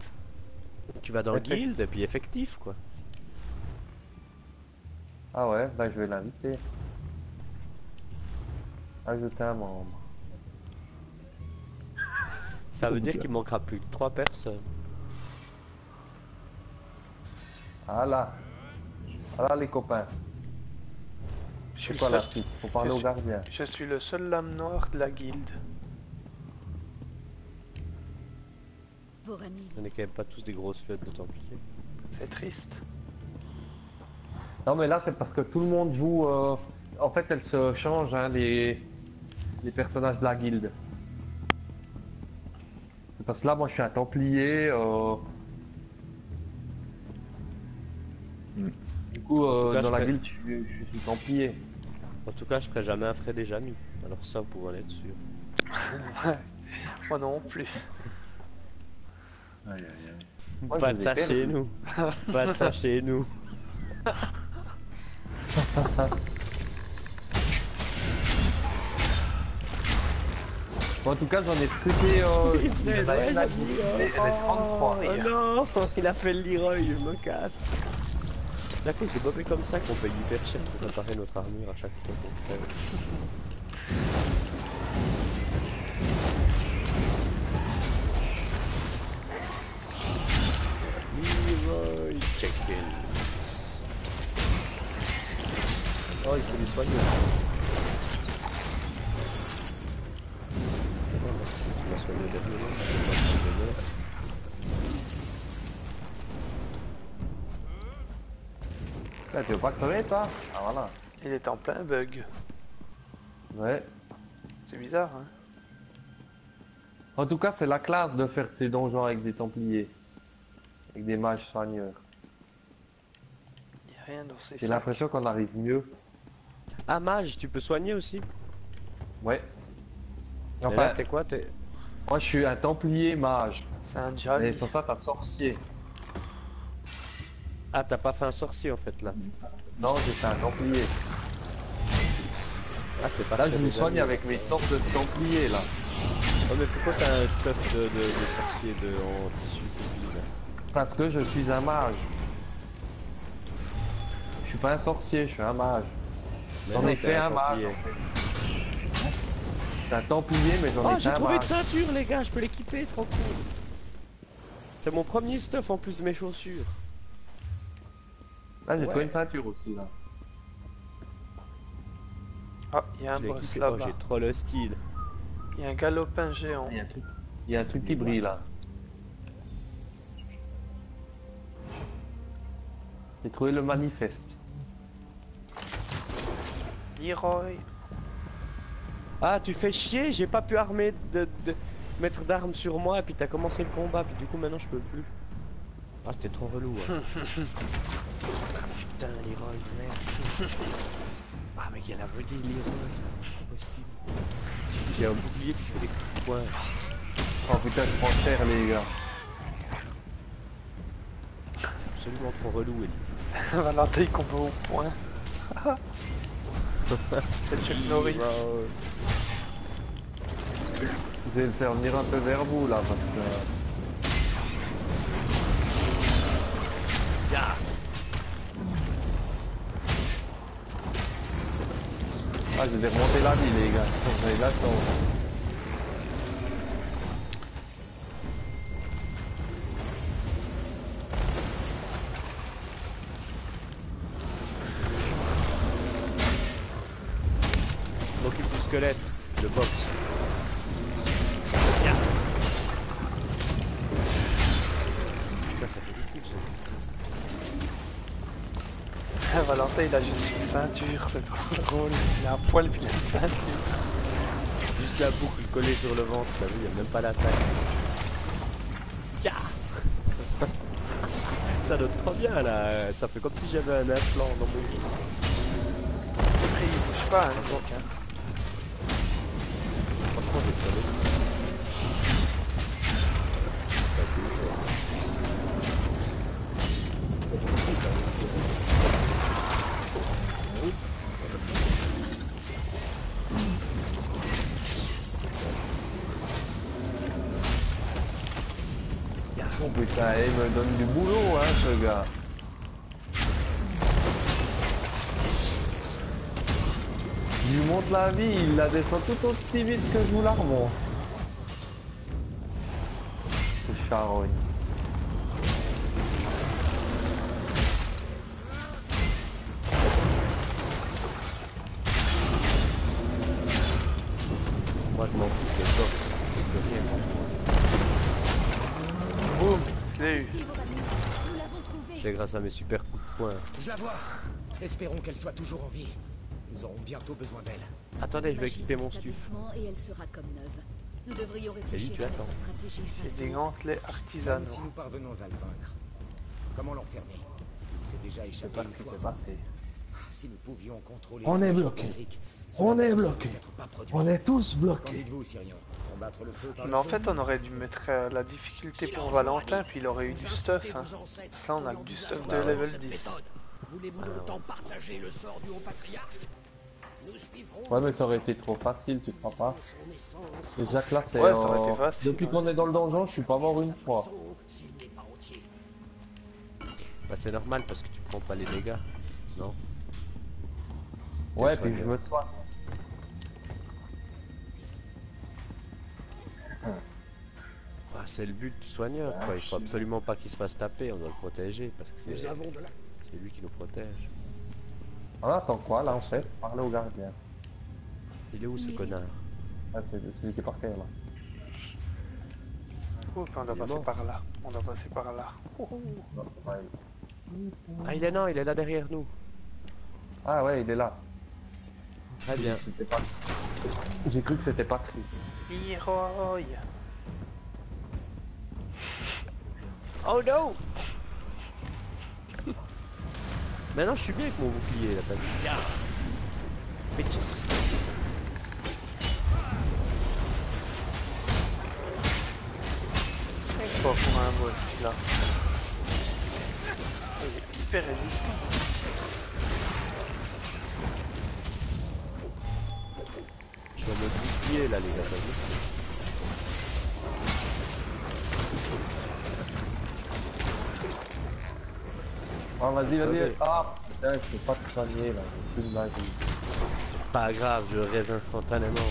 Tu vas dans le Effect- guild et puis effectif quoi. Ah ouais, bah je vais l'inviter. Ajouter un membre. Ça veut dire qu'il manquera plus que 3 personnes. Ah là. Ah là, les copains. Je suis C'est le quoi la seul- suite? Faut parler je au suis- gardien. Je suis le seul lame noire de la guilde. Voranil. On est quand même pas tous des grosses flottes de Templiers. C'est triste. Non, mais là, c'est parce que tout le monde joue. En fait, elles se changent, hein, les personnages de la guilde. C'est parce que là, moi, je suis un Templier. Hmm. Du coup, En tout cas, dans je la fais- guilde, je suis Templier. En tout cas, je ferai jamais un Fred et Jamy. Alors ça, vous pouvez en être sûr. Moi non plus. Aïe aïe aïe. Moi, Pas je de les ai ça perdus. chez nous. Pas de ça chez nous. Bon, en tout cas, j'en ai recruté. Il y en a une à guilde. Elle est 33. Oh non, il a fait le Leroy, je me casse. C'est à cause de Bob comme ça qu'on paye hyper cher pour réparer notre armure à chaque fois qu'on crève. Leroy check-in. Oh, il faut les soigner. Oh, merci, tu m'as soigné dernièrement. Là, tu veux pas crever, toi? Ah, voilà. Il est en plein bug. Ouais. C'est bizarre, hein? En tout cas, c'est la classe de faire ces donjons avec des Templiers. Avec des mages soigneurs. Il n'y a rien dans ces J'ai sacs. l'impression qu'on arrive mieux. Ah, mage, tu peux soigner aussi? Ouais. Mais Enfin, là, t'es quoi? T'es... moi, je suis un Templier mage. C'est un Et Jali. sans ça, t'as sorcier. Ah, t'as pas fait un sorcier en fait là. Non, j'étais un Templier. Ah, c'est pas Là, très je me des soigne amis, avec ça. mes sortes de Templiers, là. Oh, mais pourquoi t'as un stuff de sorcier en tissu coquille, là? Parce que je suis un mage. Je suis pas un sorcier, je suis un mage. Mais J'en non, ai t'es fait un mage. Templier. En fait. C'est un Templier, mais j'en Oh, ai j'ai fait un trouvé une mage. ceinture, les gars, je peux l'équiper, trop cool. C'est mon premier stuff en plus de mes chaussures. Là, j'ai Ouais. trouvé une ceinture aussi, là. Ah, il y a un Je l'ai boss équipé. Oh, là-bas. j'ai trop le style. Il y a un galopin géant. Il y a un truc, il y a un truc qui brille, là. J'ai trouvé le manifeste. Leroy. Ah, tu fais chier, j'ai pas pu armer de mettre d'armes sur moi et puis t'as commencé le combat, puis du coup maintenant je peux plus. Ah, c'était trop relou. Hein. Putain, Leroy, merde. Ah, mais il y en a dit Leroy, c'est pas possible. J'ai un bouclier qui fait des coups de poing. Oh putain, je prends cher, les gars. C'est absolument trop relou, Ellie. Valentin il combat au point. C'est Chuck Norris. Je vais le faire venir un peu vers vous là parce que. Yeah. Ah, je vais remonter la vie, les gars. Vous avez de la chance. Je m'occupe du squelette, de boxe. Yeah. Putain, c'est ridicule ça. Valentin il a juste une ceinture, c'est trop drôle. Il a un poil puis il a une ceinture. Juste la boucle collée sur le ventre, t'as vu, il n'y a même pas la taille. Yeah. Ça donne trop bien là, ça fait comme si j'avais un implant dans mon dos. Après il bouge pas, hein, donc. Hein. Franchement, c'est très beau. C'est ouf. Oh putain, il me donne du boulot, hein, ce gars. Je lui monte la vie, il la descend tout aussi vite que je vous la remonte. C'est charogne. Moi je m'en fous de boxe, je peux rien. Boum, je l'ai eu. Nous l'avons trouvée. C'est grâce à mes super coups de poing. Je la vois. Espérons qu'elle soit toujours en vie. Nous aurons bientôt besoin d'elle. Attendez, je vais équiper mon stuff. L'établissement Et elle sera comme neuve. Nous devrions Ellie, réfléchir tu à attends. notre stratégie J'ai face des au- gantelets Même artisanaux. si nous parvenons à le vaincre, comment l'enfermer? Il s'est déjà Je sais échappé pas une ce qui fois. s'est passé. Si nous pouvions contrôler On la est magie bloqué. magique, On cela est ne serait bloqué. peut-être pas produit. On est tous Qu'en bloqués. dites-vous, Sirion? Combattre le feu par Mais le en feu? fait on aurait dû mettre la difficulté pour Valentin puis il aurait eu du stuff. Hein. Là on a que du stuff de level 10. Voulez-vous autant partager le sort du haut patriarche? Nous suivrons Ouais, mais ça aurait été trop facile, tu crois pas? son essence. Déjà que là, c'est. Ouais, ça aurait été facile, Depuis ouais. qu'on est dans le donjon, je suis pas mort une fois. S'il n'est pas entier. Bah c'est normal parce que tu prends pas les dégâts, non? Ouais, soigné. puis je me soigne. Ah, c'est le but du soigneur, quoi. Il faut absolument pas qu'il se fasse taper, on doit le protéger parce que Nous c'est avons de la... lui qui nous protège. On attend quoi là en fait? Parler au gardien. Il est où ce connard? Ah, c'est celui qui est par terre là. Ouh, puis on doit Il est passer mort. par là. On doit passer par là. Ouh, ouh. Non, ouais. Ah, il est là derrière nous. Ah ouais, il est là. Très bien. C'était pas... J'ai cru que c'était Patrice. Leroy. Oh no! Maintenant je suis bien avec mon bouclier là, t'as vu? Yeah. Bitches. C'est pas pour un boss là. Il est hyper résistant. Je suis en mode bouclier là les gars, t'as vu? Ah vas-y, vas-y. Ok. Ah putain, je peux pas te soigner là, j'ai plus de magie. Pas grave, je reste instantanément.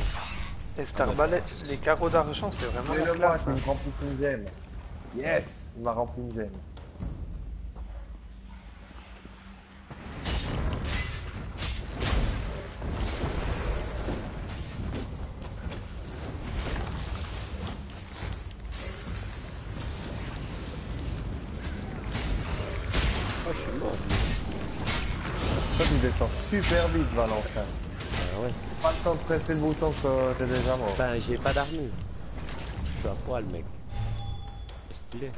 Et cette arbalète, les carreaux d'argent, c'est vraiment la Le moi classe. qui Hein. me remplit une gemme. Yes, il m'a rempli une gemme. Oh, je suis mort. Toi tu descends super vite Valentin. ouais. Pas le temps de presser le bouton que t'es déjà mort. Enfin, j'ai pas d'armure. Je suis à poil, mec. C'est stylé.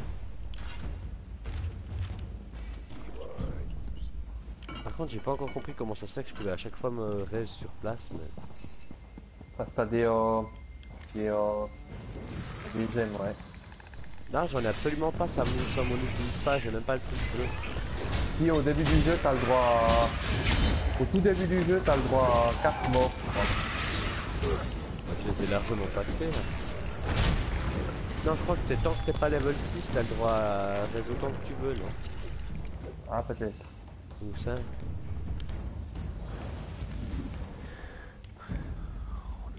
Par contre, j'ai pas encore compris comment ça se fait que je pouvais à chaque fois me raise sur place, mais... Parce que t'as des gemmes, ouais. Non, j'en ai absolument pas, ça m'en utilise pas, j'ai même pas le truc bleu. Si au début du jeu, t'as le droit à... Au tout début du jeu, t'as le droit à 4 morts. Moi, je les ai largement passés, là. Non, je crois que c'est tant que t'es pas level 6, t'as le droit à raise autant que tu veux, non? Ah, peut-être. Ou 5.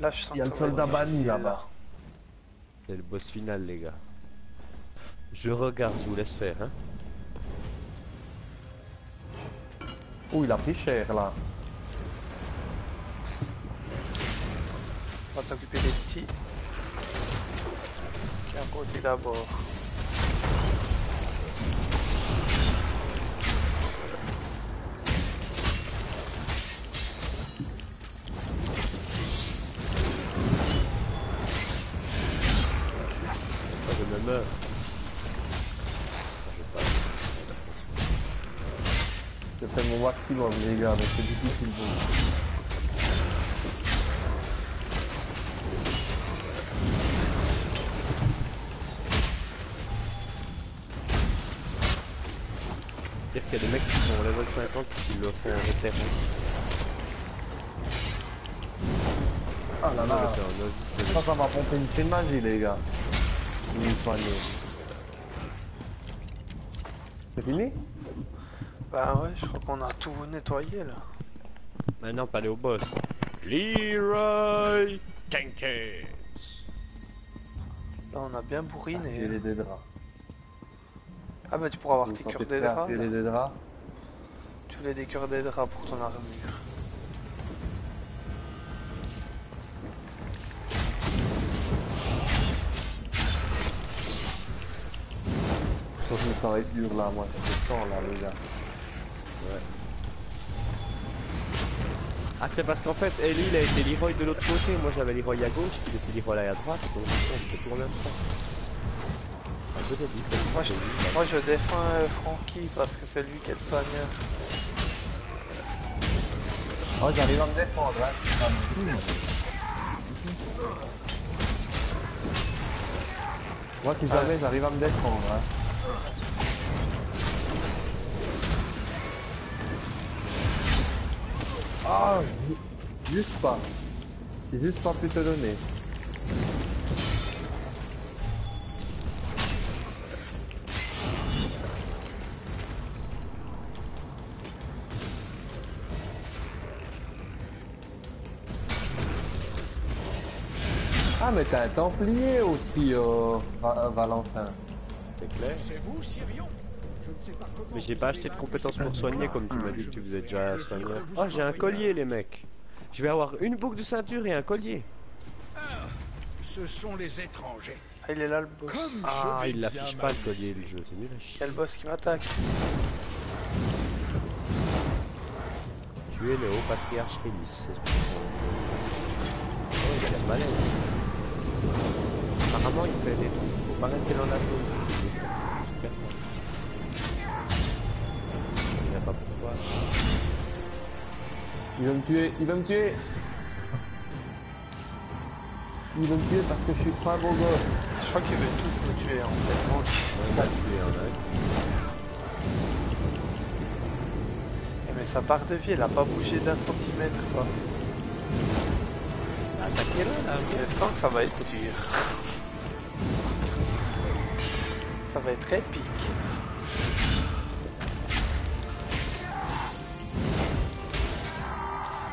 Là, je sens Il y a que le ça va soldat être banni difficile, là-bas. C'est le boss final, les gars. Je regarde, je vous laisse faire, hein. Oh, il a pris cher là. On va s'occuper des petits. Qui est à côté d'abord. Je me meurs. Je fais mon maximum les gars, mais c'est difficile pour moi. C'est-à-dire qu'il y a des mecs qui sont level 50 et qui le font en vétéran. Ah là là, C'est un novice, ça va pomper une fée magie les gars. Il est soigné. C'est fini? Bah ouais, je crois qu'on a tout nettoyé là. Maintenant, pas aller au boss. Leroy Jenkins. Là, on a bien bourriné. Filer des draps. Ah bah tu pourras avoir Vous tes sentez cœurs prêt des à draps. filer Là. des draps? Tu voulais des cœurs des draps pour ton armure. Je me sens être dur là, moi. Je sens là les gars. Ouais. Ah, c'est parce qu'en fait, Ellie, il a été Leroy de l'autre côté. Moi, j'avais Leroy à gauche, il était Leroy à droite. Donc, j'étais tout en même temps. Un peu débile. Moi je défends Francky parce que c'est lui qui est le soigneur. Oh, j'arrive à me défendre, hein. C'est pas mal. Moi, si jamais j'arrive à me défendre, hein. Ah, juste pas. J'ai juste pas pu te donner. Ah, mais t'as un templier aussi, Valentin. C'est clair. C'est vous, Sirion? Je ne sais pas comment. Mais j'ai pas acheté de compétences pour soigner comme tu m'as dit que tu faisais déjà soigneur. Oh, j'ai un collier, les mecs. Je vais avoir une boucle de ceinture et un collier. Ah, ce sont les étrangers. Ah, il est là le boss. Comme Ah, je vais il l'affiche bien pas le m'amuser. collier, le jeu. C'est nul à chier. Il y a le boss qui m'attaque. Tu es le haut patriarche Rélis. C'est ce qu'on... Oh, il a l'air balèze. Apparemment, il fait des trucs. Faut pas rester dans la zone. Super fort. Je sais pas pourquoi. Il veut me tuer, il veut me tuer. Il veut me tuer parce que je suis pas un beau gosse. Je crois qu'ils veulent tous nous tuer en fait. Donc, On va tuer un mec. mais sa barre de vie elle a pas bougé d'un centimètre quoi. Attaquez-le là. Je sens que ça va être dur. Ça va être épique.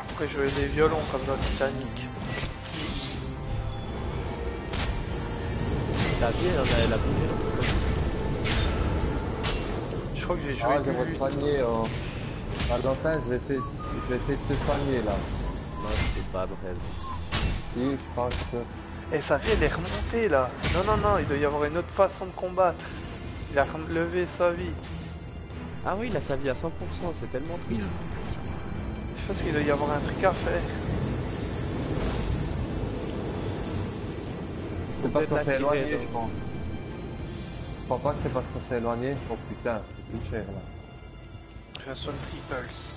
On pourrait jouer des violons comme dans Titanic. Ta vie, elle a bougé là. Je crois que j'ai joué Ah, du j'aimerais te luth. soigner. Valentin, je vais essayer de te soigner là. Non, c'est pas bref. Si, je pense que... Et sa vie elle est remontée là. Non, non, non, il doit y avoir une autre façon de combattre. Il a relevé sa vie. Ah oui, il a sa vie à 100%, c'est tellement triste. Je pense qu'il doit y avoir un truc à faire. C'est parce qu'on peut-être s'est la tirer, éloigné, donc. je pense. Je crois pas que c'est parce qu'on s'est éloigné. Oh putain, c'est plus cher là. Je sonne triples.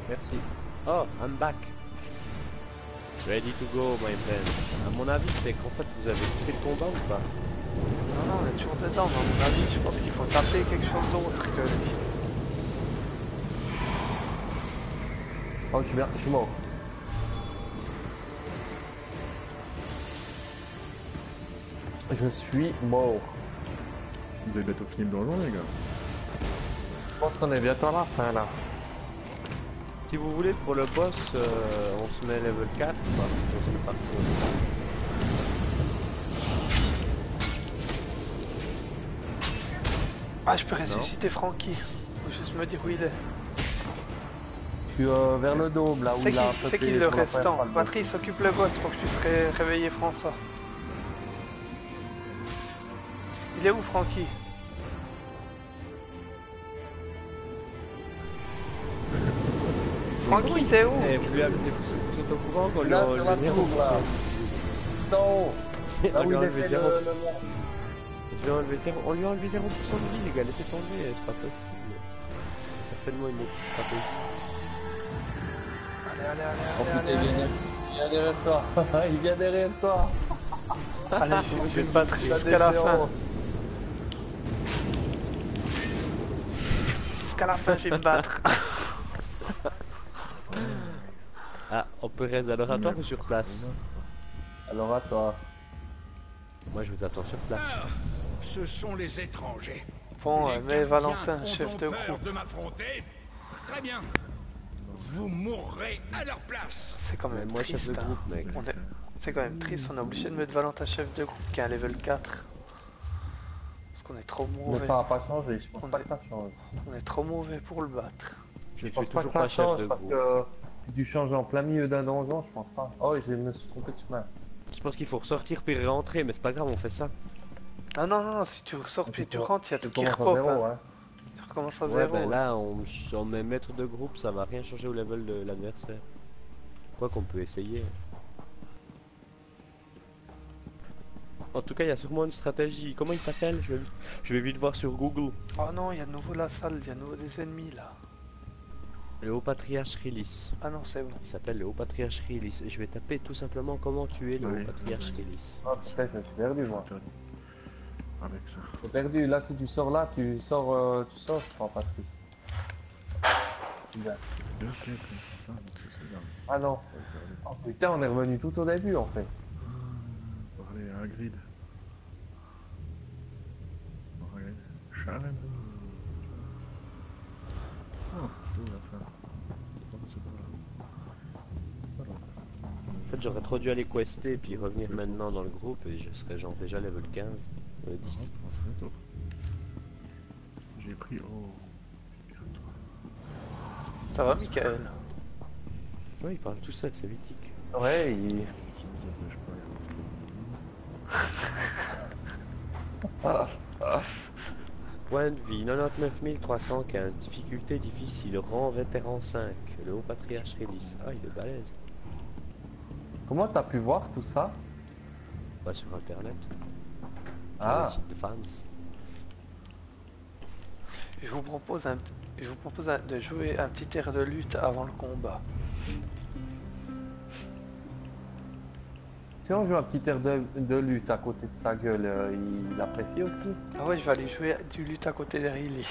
Merci. Oh, I'm back. Ready to go, my friend. À mon avis, c'est qu'en fait, vous avez fait le combat ou pas? Non, non, on est toujours dedans, mais à mon avis, je pense qu'il faut taper quelque chose d'autre que lui. Oh, je suis bien, je suis mort. Je suis mort. Vous avez bientôt fini le donjon, les gars. Je pense qu'on est bientôt à la fin là. Si vous voulez, pour le boss, on se met level 4, quoi. On se met parti. Ah, je peux ressusciter Francky. Faut juste me dire où il est. Je suis vers le dôme là où C'est il a qui, c'est qui le restant? Patrice, occupe le boss pour que je puisse réveiller François. Il est où Francky? Francky, t'es où? Et vous êtes au courant qu'on lui a Là, sur la enlevé tour, là. Non. Là où il a fait le monstre. On lui a enlevé 0% de vie, les gars, laissez tomber, c'est pas possible. C'est certainement une autre stratégie. Oh putain, il vient derrière toi. Il vient derrière toi. Allez, je vais te battre jusqu'à la fin. Jusqu'à la fin, je vais me battre. Ah, on peut rester adoratoire ou sur place? Alors à toi. Moi, je vous attends sur place. Ah, ce sont les étrangers. Bon, Les mais gardiens Valentin, ont chef de peur groupe. de m'affronter. Très bien. Vous mourrez à leur place. C'est quand Mais même moi, chef triste. de Hein. groupe, mec. C'est quand même triste, on est obligé de mettre Valentin chef de groupe qui a un level 4. Parce qu'on est trop Mais mauvais. ça va pas changer, je pense pas que ça change. On est trop mauvais pour le battre. Je Je suis pense pas que toujours ça pas chef change de parce groupe. que si tu changes en plein milieu d'un donjon, je pense pas. Oh, je me suis trompé de chemin. Je pense qu'il faut ressortir puis rentrer, mais c'est pas grave, on fait ça. Ah non, non, non, si tu sors puis tu rentres, il y a tout qui commence à repop. zéro, Hein. hein. Tu recommences à Ouais, zéro. ben ouais. là, on met maître de groupe, ça va rien changer au level de l'adversaire. Quoi qu'on peut essayer. En tout cas, il y a sûrement une stratégie. Comment il s'appelle? Je vais vite voir sur Google. Oh non, il y a de nouveau la salle, il y a de nouveau des ennemis là. Le haut patriarche Rilis. Ah non, c'est bon. Il s'appelle le haut patriarche Rilis. Et je vais taper tout simplement comment tuer le Oui. haut patriarche Rilis. Ah putain, je me suis perdu moi. Avec ça. J'ai perdu, là si tu sors là, tu sors, je crois, Patrice. Bien. Ça fait 2 quêtes comme ça, donc c'est bien. Ah non. Oh putain, on est revenu tout au début en fait. Parler à Hagrid. Hagrid. Shannon. Oh, c'est où la fin? Non, c'est pas là. Voilà. En fait, j'aurais trop dû aller quester et puis revenir maintenant dans le groupe et je serais genre déjà level 15. 10. J'ai pris. Oh. Ça va, Michael? Ouais, il parle tout seul, c'est mythique. Ouais, il... Point de vie 99 315. Difficulté difficile. Rang vétéran 5. Le haut patriarche Rilis. Ah, il est balèze. Comment t'as pu voir tout ça? Pas sur internet. Sur Ah. les sites de fans. Je vous propose de jouer un petit air de lutte avant le combat. Si on joue un petit air de lutte à côté de sa gueule, il apprécie aussi. Ah ouais, je vais aller jouer du lutte à côté des Rilis.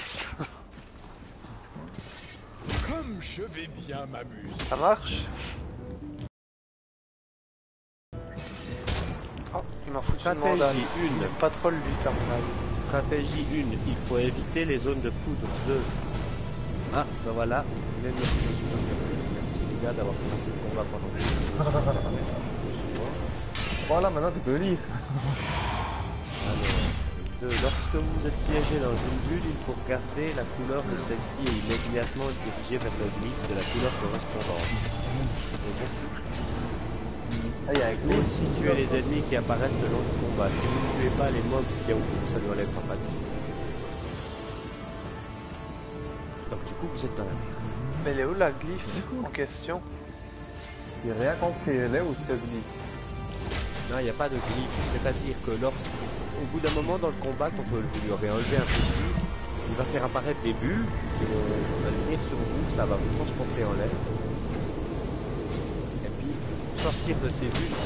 Comme je vais bien m'amuser. Ça marche? Oh, il m'a foutu une mandale. Stratégie 1. Pas trop le lutte à mon avis. Stratégie 1. Il faut éviter les zones de foudre. 2. Ah, ben voilà. Merci les gars d'avoir commencé le combat pendant que Voilà, maintenant tu peux lire. Alors, 2. Lorsque vous êtes piégé dans une bulle, il faut regarder la couleur de celle-ci et immédiatement diriger vers le glyphe de la couleur correspondante. Ah, il y a un Il faut aussi tuer les ennemis qui apparaissent le long du combat. Si vous ne tuez pas les mobs qu'il y a autour, ça ne relèvera pas de vie. Donc du coup, vous êtes dans la merde. Mais elle est où la glyphe en question? J'ai rien compris, elle est où cette glitch? Non, il n'y a pas de glitch. C'est-à-dire que au bout d'un moment dans le combat, quand vous lui aurez enlevé un peu de vie, il va faire apparaître des bulles qui vont venir sur vous, ça va vous transporter en l'air. Et puis, pour sortir de ces bulles,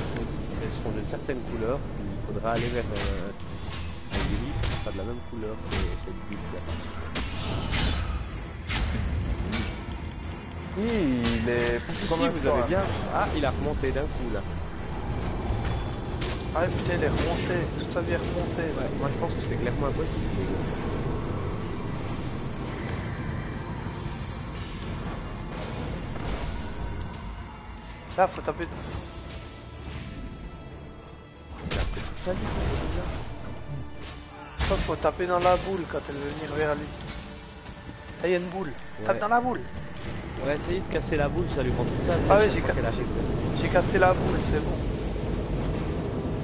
elles seront d'une certaine couleur, puis il faudra aller vers un glitch qui sera de la même couleur que cette bulle qui apparaît. Il est... Si, vous avez bien... Ah, il a remonté d'un coup, là. Ah putain, il est remonté, toute sa vie est remontée. Ouais, moi je pense que c'est clairement impossible, les gars. Là, faut taper... Il a pris toute sa vie, ça, déjà. Je pense qu'il faut taper dans la boule quand elle veut venir vers lui. Là, il y a une boule. Ouais. Tape dans la boule. On va essayer de casser la boule, ça lui prend toute sa vie. Ah ouais, chaque fois qu'elle arrive. j'ai cassé la boule, c'est bon.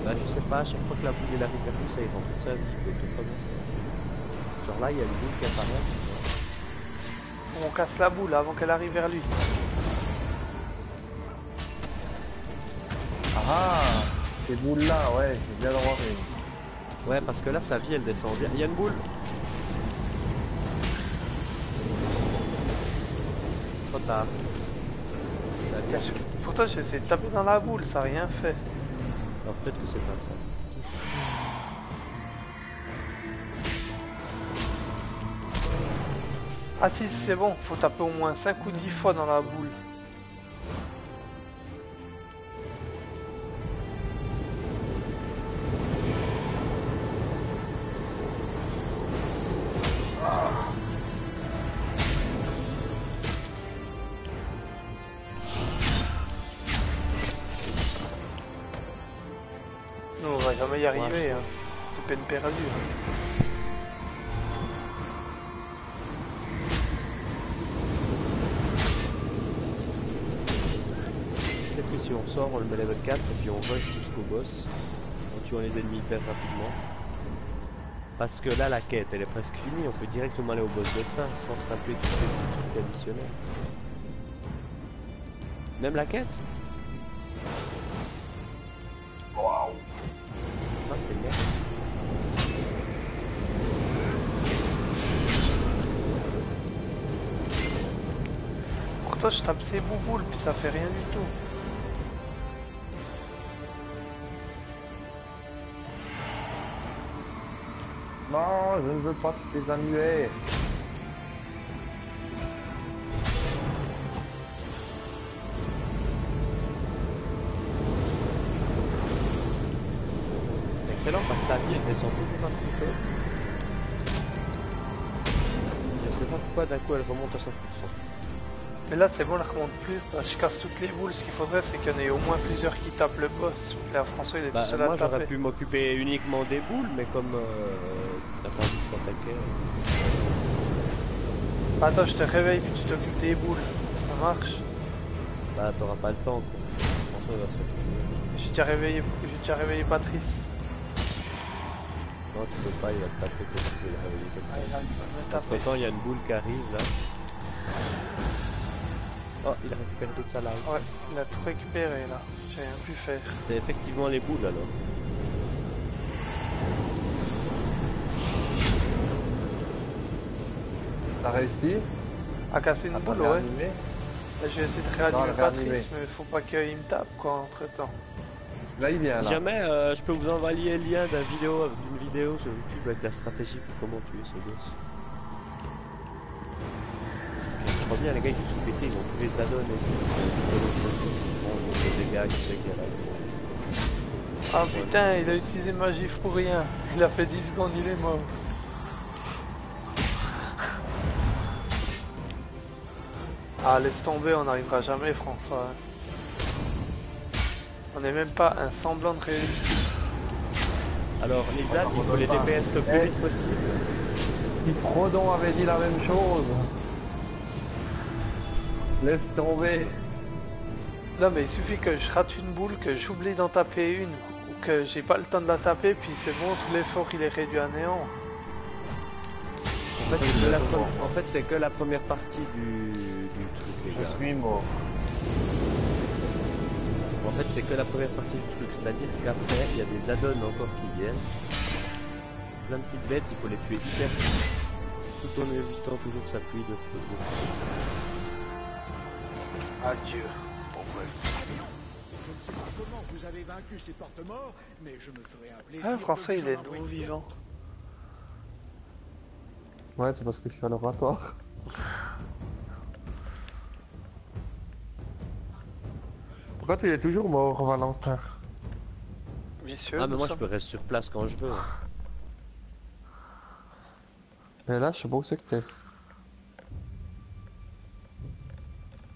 Bah je sais pas, à chaque fois que la boule elle arrive vers lui, ça lui prend toute sa vie, il peut tout recommencer. Genre là, il y a une boule qui apparaît. On casse la boule avant qu'elle arrive vers lui. Ah, ces boules là, ouais, je viens d'en voir une. Ouais, parce que là, sa vie elle descend bien. Il y a une boule. Trop tard. Ça vient. Pourtant, j'ai essayé de taper dans la boule, ça a rien fait. Alors peut-être que c'est pas ça. Ah si, c'est bon, faut taper au moins 5 ou 10 fois dans la boule. Nous, on va jamais y arriver, hein. C'est peine perdue. Peut-être que si on sort, on le met level 4 et puis on rush jusqu'au boss en tuant les ennemis hyper rapidement. Parce que là, la quête elle est presque finie, on peut directement aller au boss de fin sans se taper tous les petits trucs additionnels. Même la quête? Waouh. Ah, c'est bien. Pourtant, je tape ces bouboules, puis ça fait rien du tout. Non, je ne veux pas les annuler. C'est excellent parce que sa vie elle descend toujours un petit peu. Je sais pas pourquoi d'un coup elle remonte à 100%. Mais là, c'est bon, elle remonte plus. Parce que je casse toutes les boules. Ce qu'il faudrait, c'est qu'il y en ait au moins plusieurs qui tapent le boss. Là, François, il est Bah, tout seul à moi j'aurais taper. pu m'occuper uniquement des boules, mais comme t'as pas envie de t'attaquer. Attends, je te réveille, puis tu t'occupes des boules. Ça marche. Bah t'auras pas le temps quoi. François va se faire tuer. J'ai déjà réveillé Patrice. Non tu peux pas, il va te taper comme si c'est réveillé comme Ah, ça. il arrive à me Entre taper. temps il y a une boule qui arrive là. Oh il a récupéré toute sa life. Ouais, il a tout récupéré là. J'ai rien pu faire. C'est effectivement les boules alors. T'as réussi? À casser une à boule, te ouais. réanimer? Là, je vais essayer de Non, réanimer le réanimer. Patrice, mais faut pas qu'il me tape quoi entre temps. Là, il vient Si là. jamais je peux vous envoyer le lien d'une vidéo sur YouTube avec la stratégie pour comment tuer ce boss. Je crois bien les gars ils jouent sur PC, ils ont tous les add-ons et tout. C'est des gars qui s'éclairent. Ah putain, il a utilisé ma gifle pour rien. Il a fait 10 secondes, il est mort. Ah, laisse tomber, on n'arrivera jamais, François. On n'est même pas un semblant de réussite. Alors les ZAD, il faut les DPS le plus vite possible. Si Frodon avait dit la même chose. Laisse tomber. Non, mais il suffit que je rate une boule, que j'oublie d'en taper une, ou que j'ai pas le temps de la taper, puis c'est bon, tout l'effort il est réduit à néant. En fait, c'est que la première partie du truc, les Je gars. suis mort. Bon, En fait, c'est que la première partie du truc, c'est-à-dire qu'après, il y a des add-ons encore qui viennent. Plein de petites bêtes, il faut les tuer hyper vite, tout en évitant toujours sa pluie de feu. Adieu, pauvre. Je ne sais pas comment vous avez vaincu ces porte-morts, mais je me ferai un plaisir. Ah, François, de il vous est en nouveau envoyer. vivant. Ouais, c'est parce que je suis à l'oratoire. Pourquoi tu es toujours mort, Valentin? Messieurs, Ah, mais nous moi je sommes- peux rester sur place quand je veux. Mais là, je sais pas où c'est que t'es.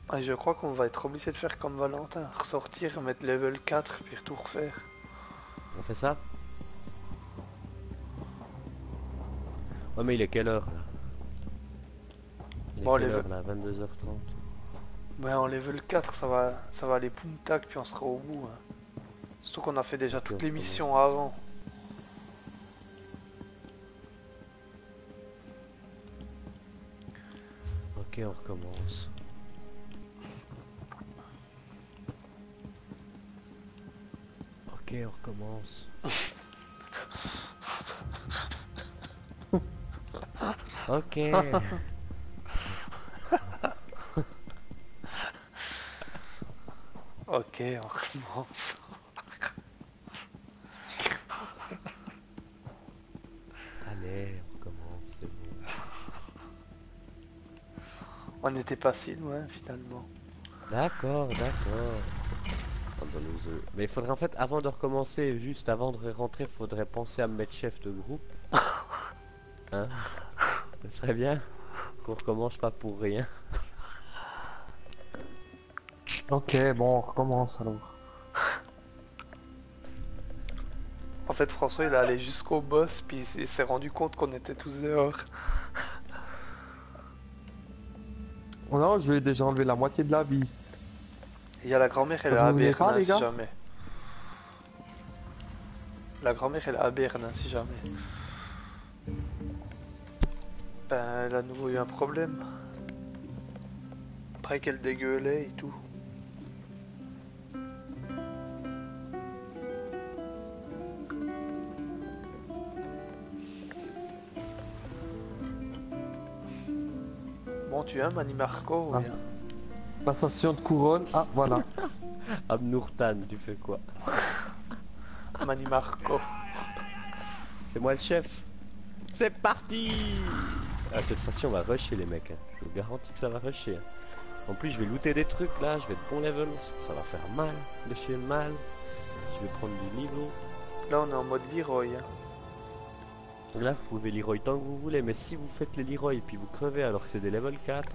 Ah, je crois qu'on va être obligé de faire comme Valentin, ressortir, mettre level 4, puis tout refaire. On fait ça? Ouais, mais il est quelle heure là? Il est Bon, quelle les- heure là? 22h30. Ouais, en level 4, ça va aller poum tac, puis on sera au bout. Hein. Surtout qu'on a fait déjà Ok, toutes on les commence. missions avant. Ok, on recommence. Ok, on recommence. Ok. Ok, on recommence. Allez, on recommence, c'est bon. On n'était pas si loin finalement. D'accord, d'accord. Oh, dans les œufs. Mais il faudrait en fait, avant de recommencer, juste avant de rentrer, il faudrait penser à me mettre chef de groupe. Hein? Ce serait bien qu'on recommence pas pour rien. Ok, bon, on recommence alors. En fait, François, il est allé jusqu'au boss, puis il s'est rendu compte qu'on était tous dehors. Oh non, je lui ai déjà enlevé la moitié de la vie. Il y a la grand-mère, elle est Vous à vous souvenez Berne, pas, hein, les si gars jamais. La grand-mère, elle est à Berne, hein, si jamais. Ben, elle a à nouveau eu un problème. Après qu'elle dégueulait et tout. Bon, tu aimes Manimarco ou Ah, bien? Passation de couronne. Ah, voilà. Abnourtan, tu fais quoi? Manimarco. C'est moi le chef. C'est parti! Ah, cette fois-ci, on va rusher les mecs. Hein. Je vous garantis que ça va rusher. Hein. En plus, je vais looter des trucs là. Je vais être bon levels. Ça va faire mal. De chez mal. Je vais prendre du niveau. Là, on est en mode Leroy. Hein. Donc là, vous pouvez Leroy tant que vous voulez. Mais si vous faites les Leroy et puis vous crevez alors que c'est des level 4.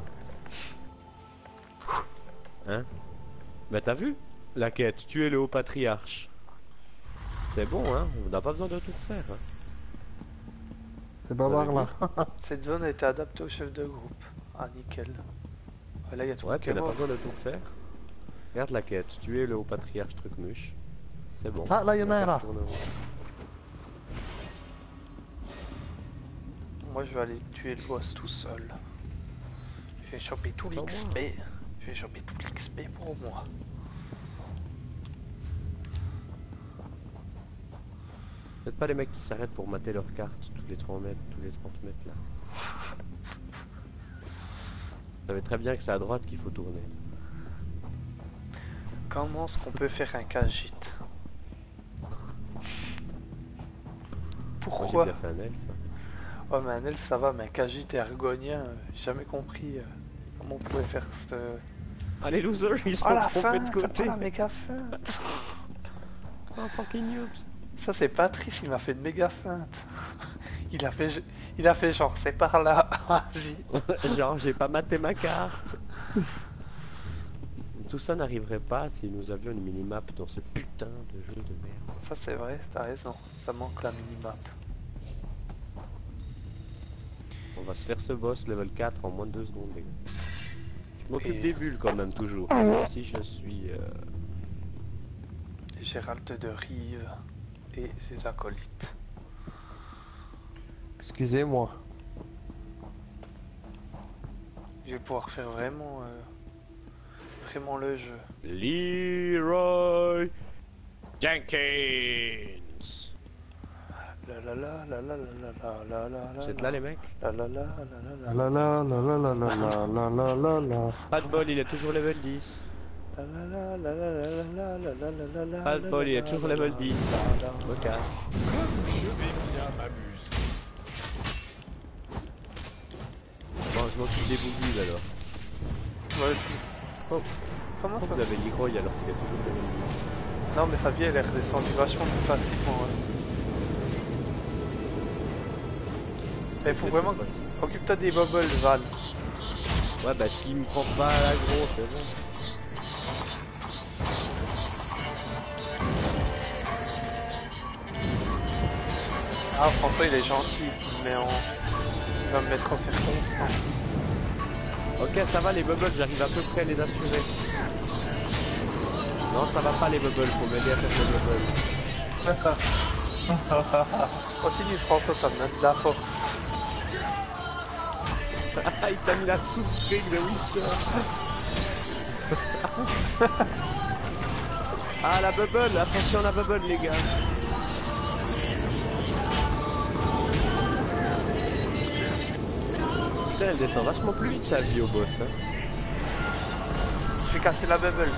Hein? Bah, t'as vu? La quête. Tuer le haut patriarche. C'est bon, hein? On n'a pas besoin de tout refaire. Hein. C'est bavard là. Cette zone a été adaptée au chef de groupe. Ah, nickel. Ouais, là, il y a tout Ouais, qui puis est on n'a pas mort. besoin de tout refaire. Regarde la quête. Tuer le haut patriarche trucmuche. C'est bon. Ah, là, il y en a un, là. Moi, je vais aller tuer le boss tout seul. Je vais choper tout Attends, l'XP. moi. Je vais choper tout l'XP pour moi. Peut-être pas les mecs qui s'arrêtent pour mater leur carte tous les 30 mètres, tous les 30 mètres là. Vous savez très bien que c'est à droite qu'il faut tourner. Comment est-ce qu'on peut faire un Khajiit? Moi j'ai Pourquoi? bien fait un elfe. Ouais, mais un elfe ça va, mais un Khajiit et argonien, j'ai jamais compris comment on pouvait faire cette. Ah les losers, ils sont Oh la trompés fin! de Oh côté. la méga feinte! Oh fucking noobs. Ça c'est Patrice, il m'a fait une méga feinte. Il a fait genre c'est par là. Vas-y. Genre j'ai pas maté ma carte. Tout ça n'arriverait pas si nous avions une minimap dans ce putain de jeu de merde. Ça c'est vrai, t'as raison. Ça manque la minimap. On va se faire ce boss level 4 en moins de 2 secondes les gars. Je m'occupe Et- des bulles quand même toujours. Même si je suis... Gérald de Rive et ses acolytes. Excusez-moi. Je vais pouvoir faire vraiment vraiment le jeu. Leroy Jenkins. La la la la la la la la la. Vous êtes là les mecs? La la la la la la. La la la la la la la la la la. Pas de bol, il est toujours level 10. La la la la la la la la la la la. Pas de bol, il est toujours level 10. Je me casse. Je vais bien m'amuser. Bon, je m'occupe des bougies alors. Moi aussi. Oh. Comment Pourquoi ça vous avez Leroy alors qu'il est toujours level 10? Non mais sa vie elle est redescendue vachement plus facilement. Il faut vraiment... Occupe-toi des bubbles, Val. Ouais bah s'il me prend pas à l'aggro, c'est bon. Ah François il est gentil, mais il va me mettre en circonstance. Ok ça va les bubbles, j'arrive à peu près à les assurer. Non ça va pas les bubbles, faut m'aider à faire les bubbles. Continue François, ça me donne de la force. Il t'a mis la sous-trick de Witcher. Ah la bubble, attention la bubble les gars. Putain elle descend vachement plus vite sa vie au boss hein. J'ai cassé la bubble.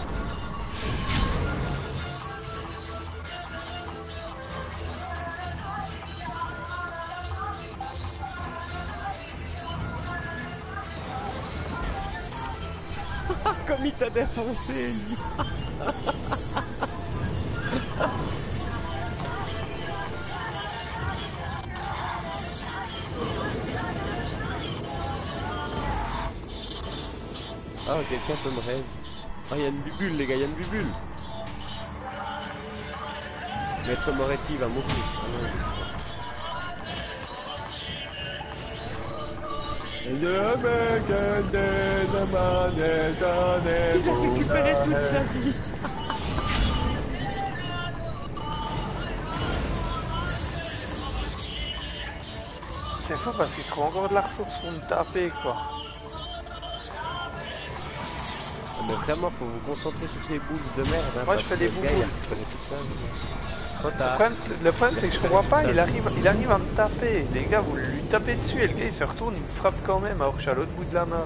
Comme il t'a défoncé lui. Oh quelqu'un peut me raise. Oh il y a une bubule les gars, il y a une bubule. Maître Moretti va mourir. Il a récupéré toute sa vie. C'est fou parce qu'il trouve encore de la ressource pour me taper quoi. Mais vraiment faut vous concentrer sur ces boules de merde hein, Moi je fais des boules. Le problème c'est que je comprends pas, il arrive à me taper. Les gars vous lui tapez dessus et le gars il se retourne, il me frappe quand même alors que je suis à l'autre bout de la map.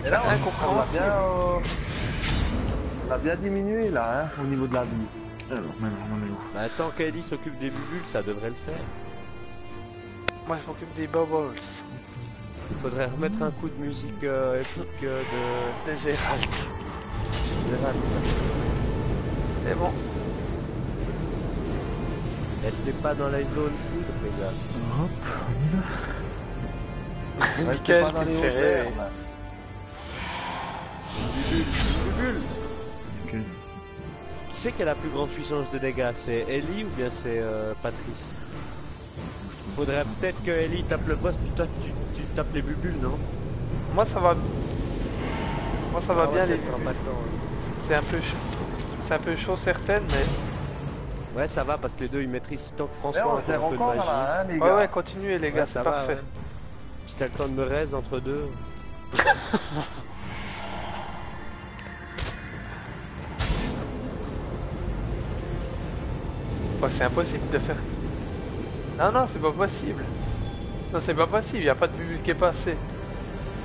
Et là, Incompréhensible. on a bien diminué là, hein, au niveau de la vie. Alors, maintenant, on en est où? Bah tant qu'Ellie s'occupe des bubules, ça devrait le faire. Moi je m'occupe des bubbles. Il faudrait remettre un coup de musique épique de... De Gérald. C'est bon. Restez pas dans la zone food les gars. Hop, on y va. Nickel, pas dans tu les me fais rêver. hauteurs, là. Bubule. Ok. Qui c'est qui a la plus grande puissance de dégâts? C'est Ellie ou bien c'est Patrice? Faudrait peut-être que Ellie tape le boss, puis toi tu tapes les bubules, non? Moi ça va. Moi ça va Ah bien ouais, les ça prend bubules. pas le temps, hein. C'est un peu chaud. C'est un peu chaud certaines mais. Ouais ça va parce que les deux ils maîtrisent tant que Mais François on a gère un peu de encore magie. là, hein, les Ouais gars. ouais continuez les gars, Ouais, c'est ça va, parfait. ouais. Si t'as le temps de me raise entre deux. Ouais, c'est impossible de faire. Non non c'est pas possible. Non c'est pas possible, y a pas de bulle qui est passé.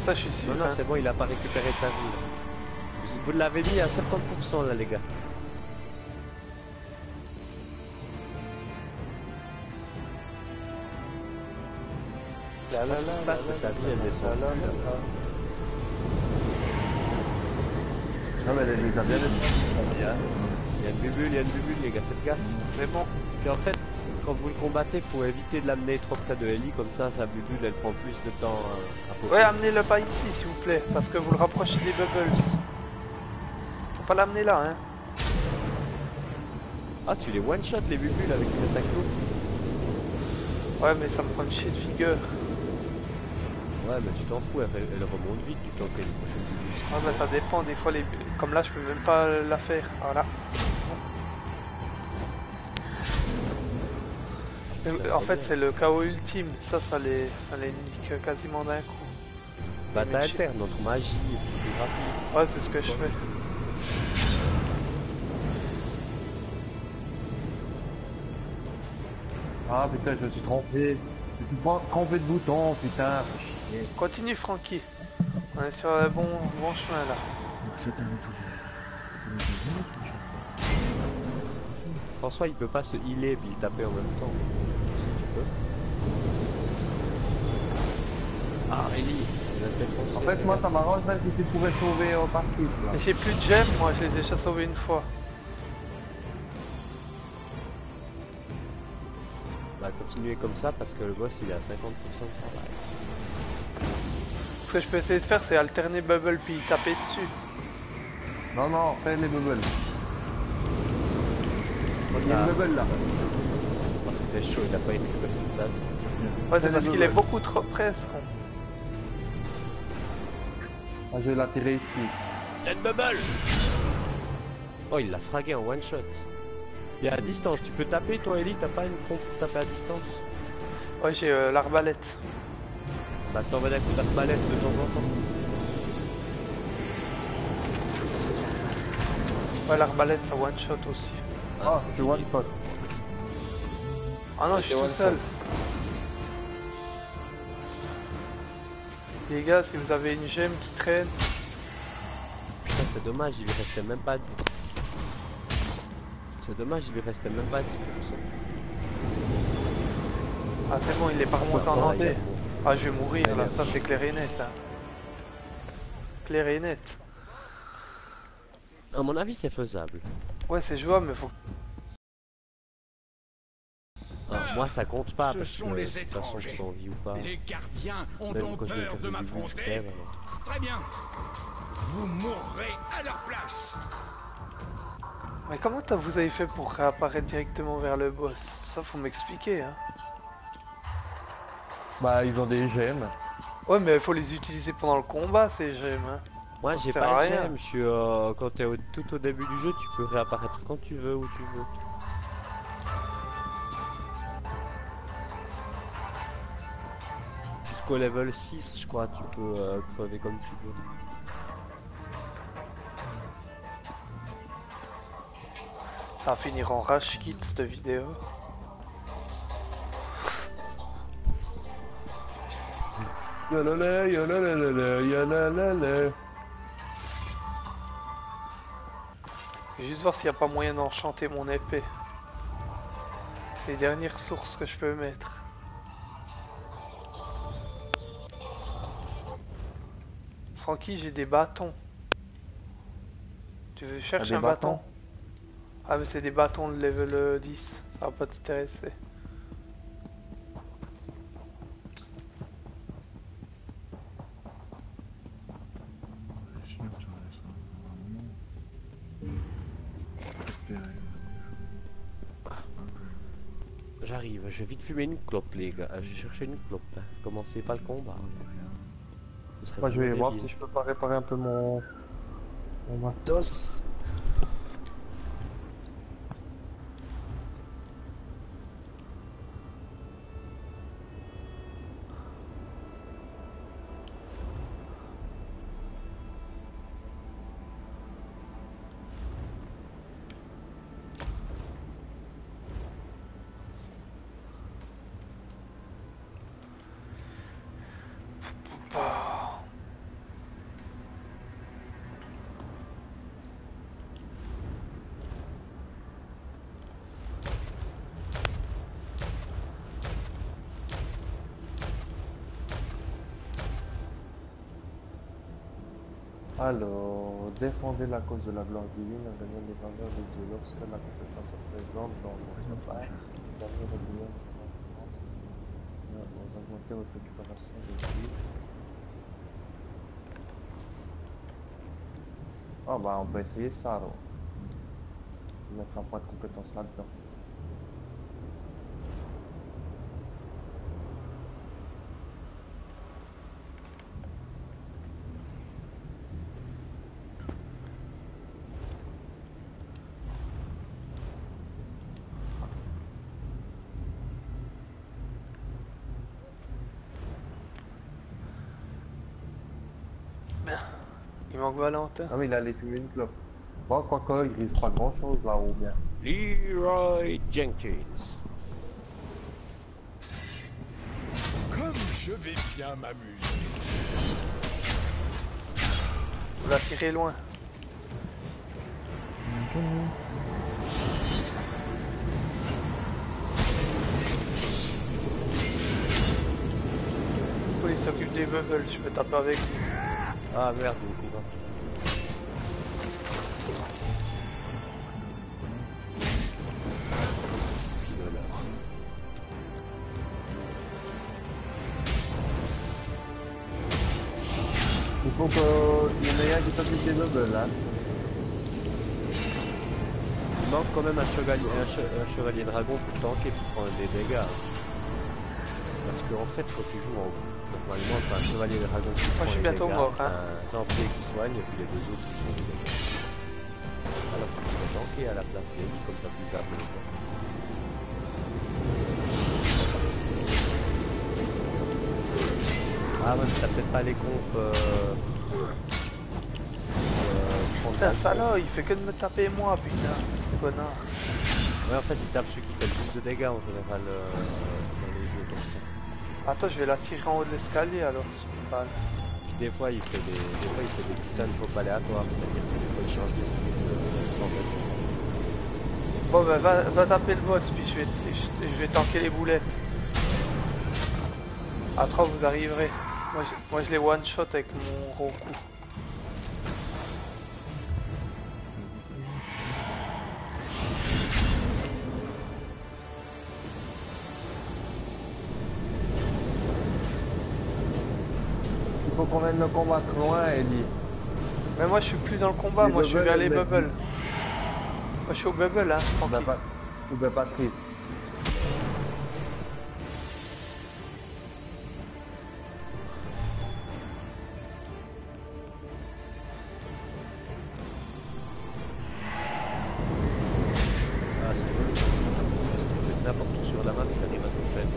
Ça je suis sûr. Non non hein. c'est bon, il a pas récupéré sa vie. Vous l'avez mis à 70% là les gars. La la Qu'est-ce qui la se passe la que sa la vie elle la descend? la la la. Non mais les a bien bien. Il y a une bubule les gars, faites gaffe. C'est bon. Puis en fait, quand vous le combattez, faut éviter de l'amener trop près de Ellie, comme ça sa bubule elle prend plus de temps à popper. Ouais amenez-le pas ici s'il vous plaît, parce que vous le rapprochez des bubbles. Faut pas l'amener là hein. Ah tu les one shot les bubules avec une attaque lourde. Ouais mais ça me prend une chier de figure. Ouais mais tu t'en fous, elle remonte vite du temps qu'elle est prochaine bubule. Ouais mais ça dépend, des fois les... Comme là je peux même pas la faire, voilà. Mais, en fait c'est le chaos ultime, ça les nique quasiment d'un coup. Bah t'alternes entre magie et puis plus rapide. Ouais, c'est ce que je fais. Ah putain, je me suis trompé. Je me suis trompé de bouton, putain. Fais chier. Continue, Francky. On est sur le bon chemin là. Donc ça permet tout de... François, il peut pas se healer puis taper en même temps. Si tu peux. Ah, Ellie, il a défoncé. En fait, moi, ça m'arrange même si tu pouvais sauver au parti, là. Et j'ai plus de gemmes, moi, je l'ai déjà sauvé une fois. On va continuer comme ça parce que le boss il est à 50% de travail. Ce que je peux essayer de faire, c'est alterner Bubble puis taper dessus. Non, non, fais les bubbles. Il y a une bubble là. Oh, c'était chaud, il a pas été comme ça. Ouais, c'est parce qu'il est beaucoup trop près, ce con. Ah, je vais l'attirer ici. Dead Bubble. Oh, il l'a fragué en one shot. Il est à distance, tu peux taper toi Ellie, t'as pas une pompe pour taper à distance? Ouais, j'ai l'arbalète. Bah t'envoies un coup d'arbalète de temps en temps. Ouais, l'arbalète, ça one shot aussi. Ah, c'est c'est fini. one shot. Ah non, je suis tout seul. Les gars, si vous avez une gemme qui traîne... Putain, c'est dommage, il lui restait même pas... C'est dommage, il lui restait même pas 10%. Ah c'est bon, il est pas remonté en Ah, il entier. a- Ah, je vais mourir Ouais, là, il a- ça c'est clair et net. Hein. Clair et net. À mon avis, c'est faisable. Ouais, c'est jouable, mais faut... Ah, moi, ça compte pas Ce parce sont que les de toute façon, je étrangers. suis en vie ou pas. Les gardiens ont Même donc quand je vais peur faire de du début, je m'affronter. crève, alors. Très bien. Vous mourrez à leur place. Mais comment vous avez fait pour réapparaître directement vers le boss? Ça faut m'expliquer hein. Bah, ils ont des gemmes. Ouais, mais il faut les utiliser pendant le combat ces gemmes hein. Moi, Ça j'ai sert à pas de rien. gemme. Je suis quand t'es tout au début du jeu, tu peux réapparaître quand tu veux, où tu veux. Jusqu'au level 6, je crois, tu peux crever comme tu veux. Ça va finir en rage kit cette vidéo. Yolala, yolala, yolala. Je vais juste voir s'il n'y a pas moyen d'enchanter mon épée. C'est les dernières sources que je peux mettre. Francky, j'ai des bâtons. Tu veux chercher des un bâton? bâtons? Ah mais c'est des bâtons de level 10, ça va pas t'intéresser. J'arrive, je vais vite fumer une clope, les gars. Je vais chercher une clope. Hein. Commencez pas le combat. Ce serait Moi, je vais vraiment voir débile. si je peux pas réparer un peu mon matos. Alors, défendez la cause de la gloire divine en gagnant des valeurs de Dieu. Lorsque la compétence est présente dans votre part, gagnez votre bien. Vous augmentez votre récupération de vie. Ah bah on peut essayer ça alors. Mettre un point de compétence là-dedans. Il manque Valentin. Ah mais il allait fumer une clope. Bon, quoique, il risque pas grand chose là-haut bien. Leroy Jenkins. Comme je vais bien m'amuser. Vous la tirez loin. Il s'occupe des bubbles, je peux taper avec lui. Ah merde, il est courant. Il faut qu'il y en ait un qui s'occupe des bubbles hein. Il manque quand même un chevalier dragon pour tanker, pour prendre des dégâts. Parce qu'en fait, quand tu joues en groupe, normalement, t'as un chevalier dragon qui prend je suis les bientôt dégâts, mort, hein. t'as un tanké qui soigne, et puis les deux autres qui font des dégâts. Alors que tu peux tanker à la place des lui, comme t'as plus d'armes. Ah ouais, mais t'as peut-être pas les compes... Putain, ça là, il fait que de me taper moi, putain, connard. Ouais, en fait, il tape celui qui fait le plus de dégâts en général dans les jeux comme ça. Attends, je vais la tirer en haut de l'escalier alors, c'est pas mal. Puis des fois, il fait des putains de pop aléatoires, c'est-à-dire que des fois, il change de cible sans mettre. Bon, bah, va taper le boss, puis je vais tanker les boulettes. À 3, vous arriverez. Moi, je les one-shot avec mon Roku. Il faut qu'on mène le combat loin, Ellie. Mais moi, je suis plus dans le combat, Les moi, je suis vers les bubbles, bubbles. Moi, je suis au bubble, hein, tranquille. Ou ben Patrice. Ah, c'est bon. Parce qu'on fait n'importe où sur la map, il arrive à tout faire.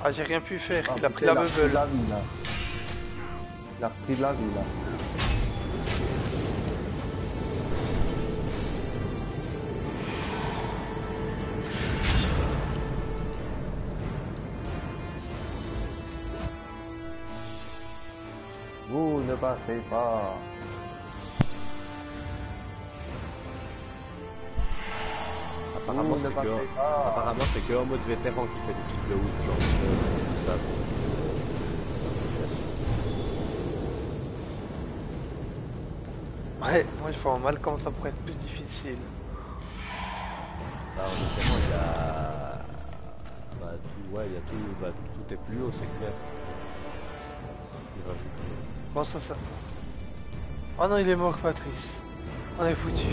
Ah, j'ai rien pu faire, il a pris putain, la il a repris bubble. la vie, là. Il a repris la vie là. Vous ne passez pas. Apparemment, c'est que en mode vétéran qui fait des trucs de ouf, genre ça. Ouais, moi je vois mal comment ça pourrait être plus difficile. Bah, en vétéran, il y a... Bah, tout, ouais, il y a tout, bah, tout est plus haut, c'est clair. Il rajoute... Bon, ça. Oh non, il est mort, Patrice. On est foutu.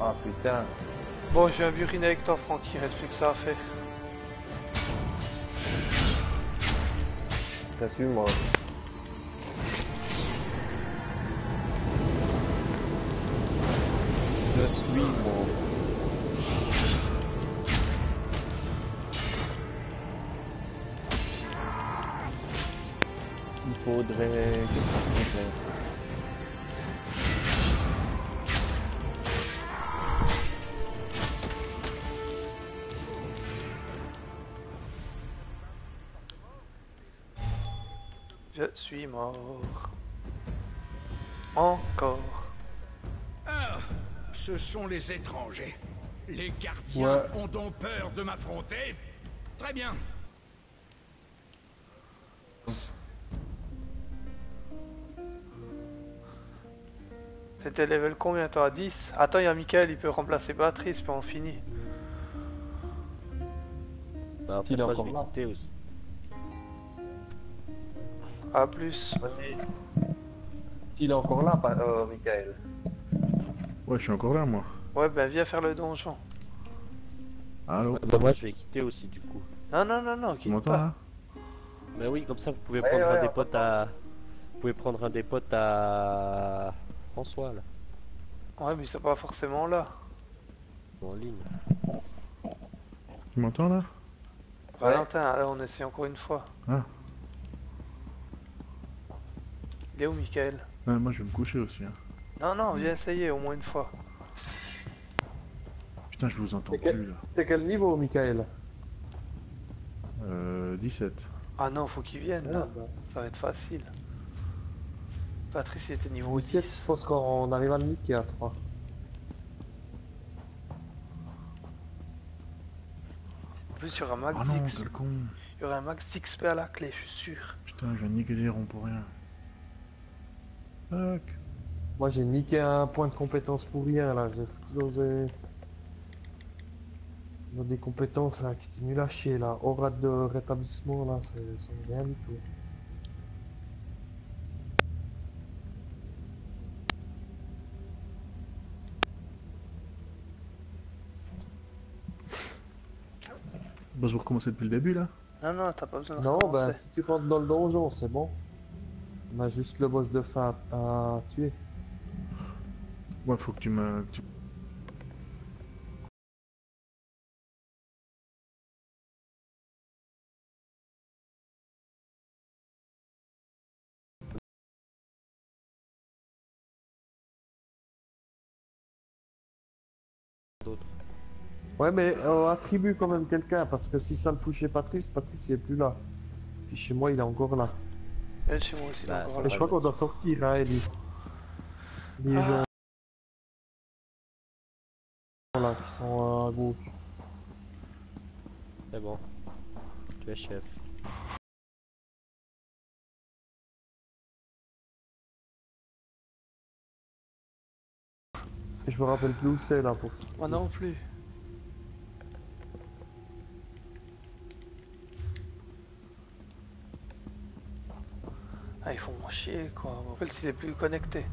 Ah putain. Bon, je viens buriner avec toi, Franck, il reste plus que ça à faire. T'assumes moi. Je suis mort. Il faudrait... Je suis mort. Encore. Ah, ce sont les étrangers. Les gardiens Ouais. ont donc peur de m'affronter? Très bien. C'était level combien toi? 10? Attends, il y a Michael, il peut remplacer Patrice, puis on finit. Bah, en fait, Il est moi, je encore vais là. quitter aussi. A plus. Il est encore là, pas, Michael. Ouais, je suis encore là, moi. Ouais, ben viens faire le donjon. Allô? Bah, moi je vais quitter aussi du coup. Non, non, non, non, Tu quitte m'entends pas. là? Mais oui, comme ça vous pouvez Ouais, prendre un ouais, des on potes à... Vous pouvez prendre un des potes à... François là, Ouais, mais c'est pas forcément là. en ligne. Tu m'entends là? Valentin, alors on essaie encore une fois. Ah, Il est où, Michael? ouais, moi je vais me coucher aussi. Hein. Non, non, viens essayer au moins une fois. Putain, je vous entends C'est plus là. C'est quel niveau, Michael? 17. Ah non, faut qu'il vienne là. Ça va être facile. Patrice il était niveau 17, 10. je pense qu'on arrive à le niquer à 3. En plus, il y aura max Ah non, X. quel con. Il y aura un max d'XP à la clé, je suis sûr. Putain, je viens de niquer des ronds pour rien. Fuck. Moi, j'ai niqué un point de compétence pour rien, là. J'ai foutu dans des compétences là, qui étaient nul à chier, là. Aura de rétablissement, là, c'est rien du tout. Bah, je vais recommencer depuis le début là. Non, non, t'as pas besoin de Non, ben, recommencer. si tu rentres dans le donjon, c'est bon. On a juste le boss de fin à tuer. Ouais, faut que tu me. Ouais, mais attribue quand même quelqu'un, parce que si ça le fout chez Patrice, Patrice il est plus là. Puis chez moi, il est encore là. Elle, chez moi aussi, il est Bah, encore ça là. Et je crois qu'on doit sortir, hein, Ellie. Les Ah. gens là qui sont à gauche. C'est bon. Tu es chef. Et je me rappelle plus où c'est là pour ça. Moi non plus. Ah, ils font chier quoi. Je me rappelle s'il est plus connecté.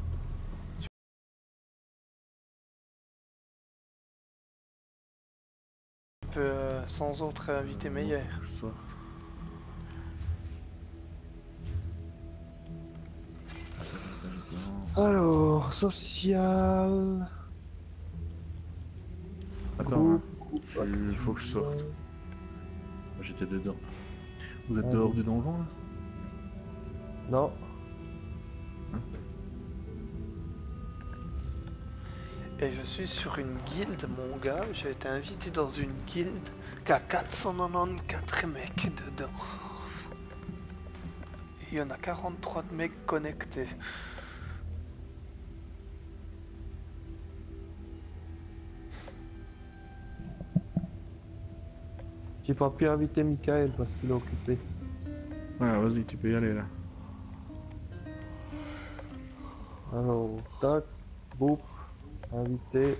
Tu peux sans autre invité meilleur. Je sors. Alors, social. Attends, hein. Il faut que je sorte. J'étais dedans. Vous êtes dehors du donjon là? Non. Et je suis sur une guilde, mon gars. J'ai été invité dans une guilde qui a 494 mecs dedans. Il y en a 43 de mecs connectés. J'ai pas pu inviter Michael parce qu'il est occupé. Ouais, vas-y, tu peux y aller là. Alors, tac, boum, invité.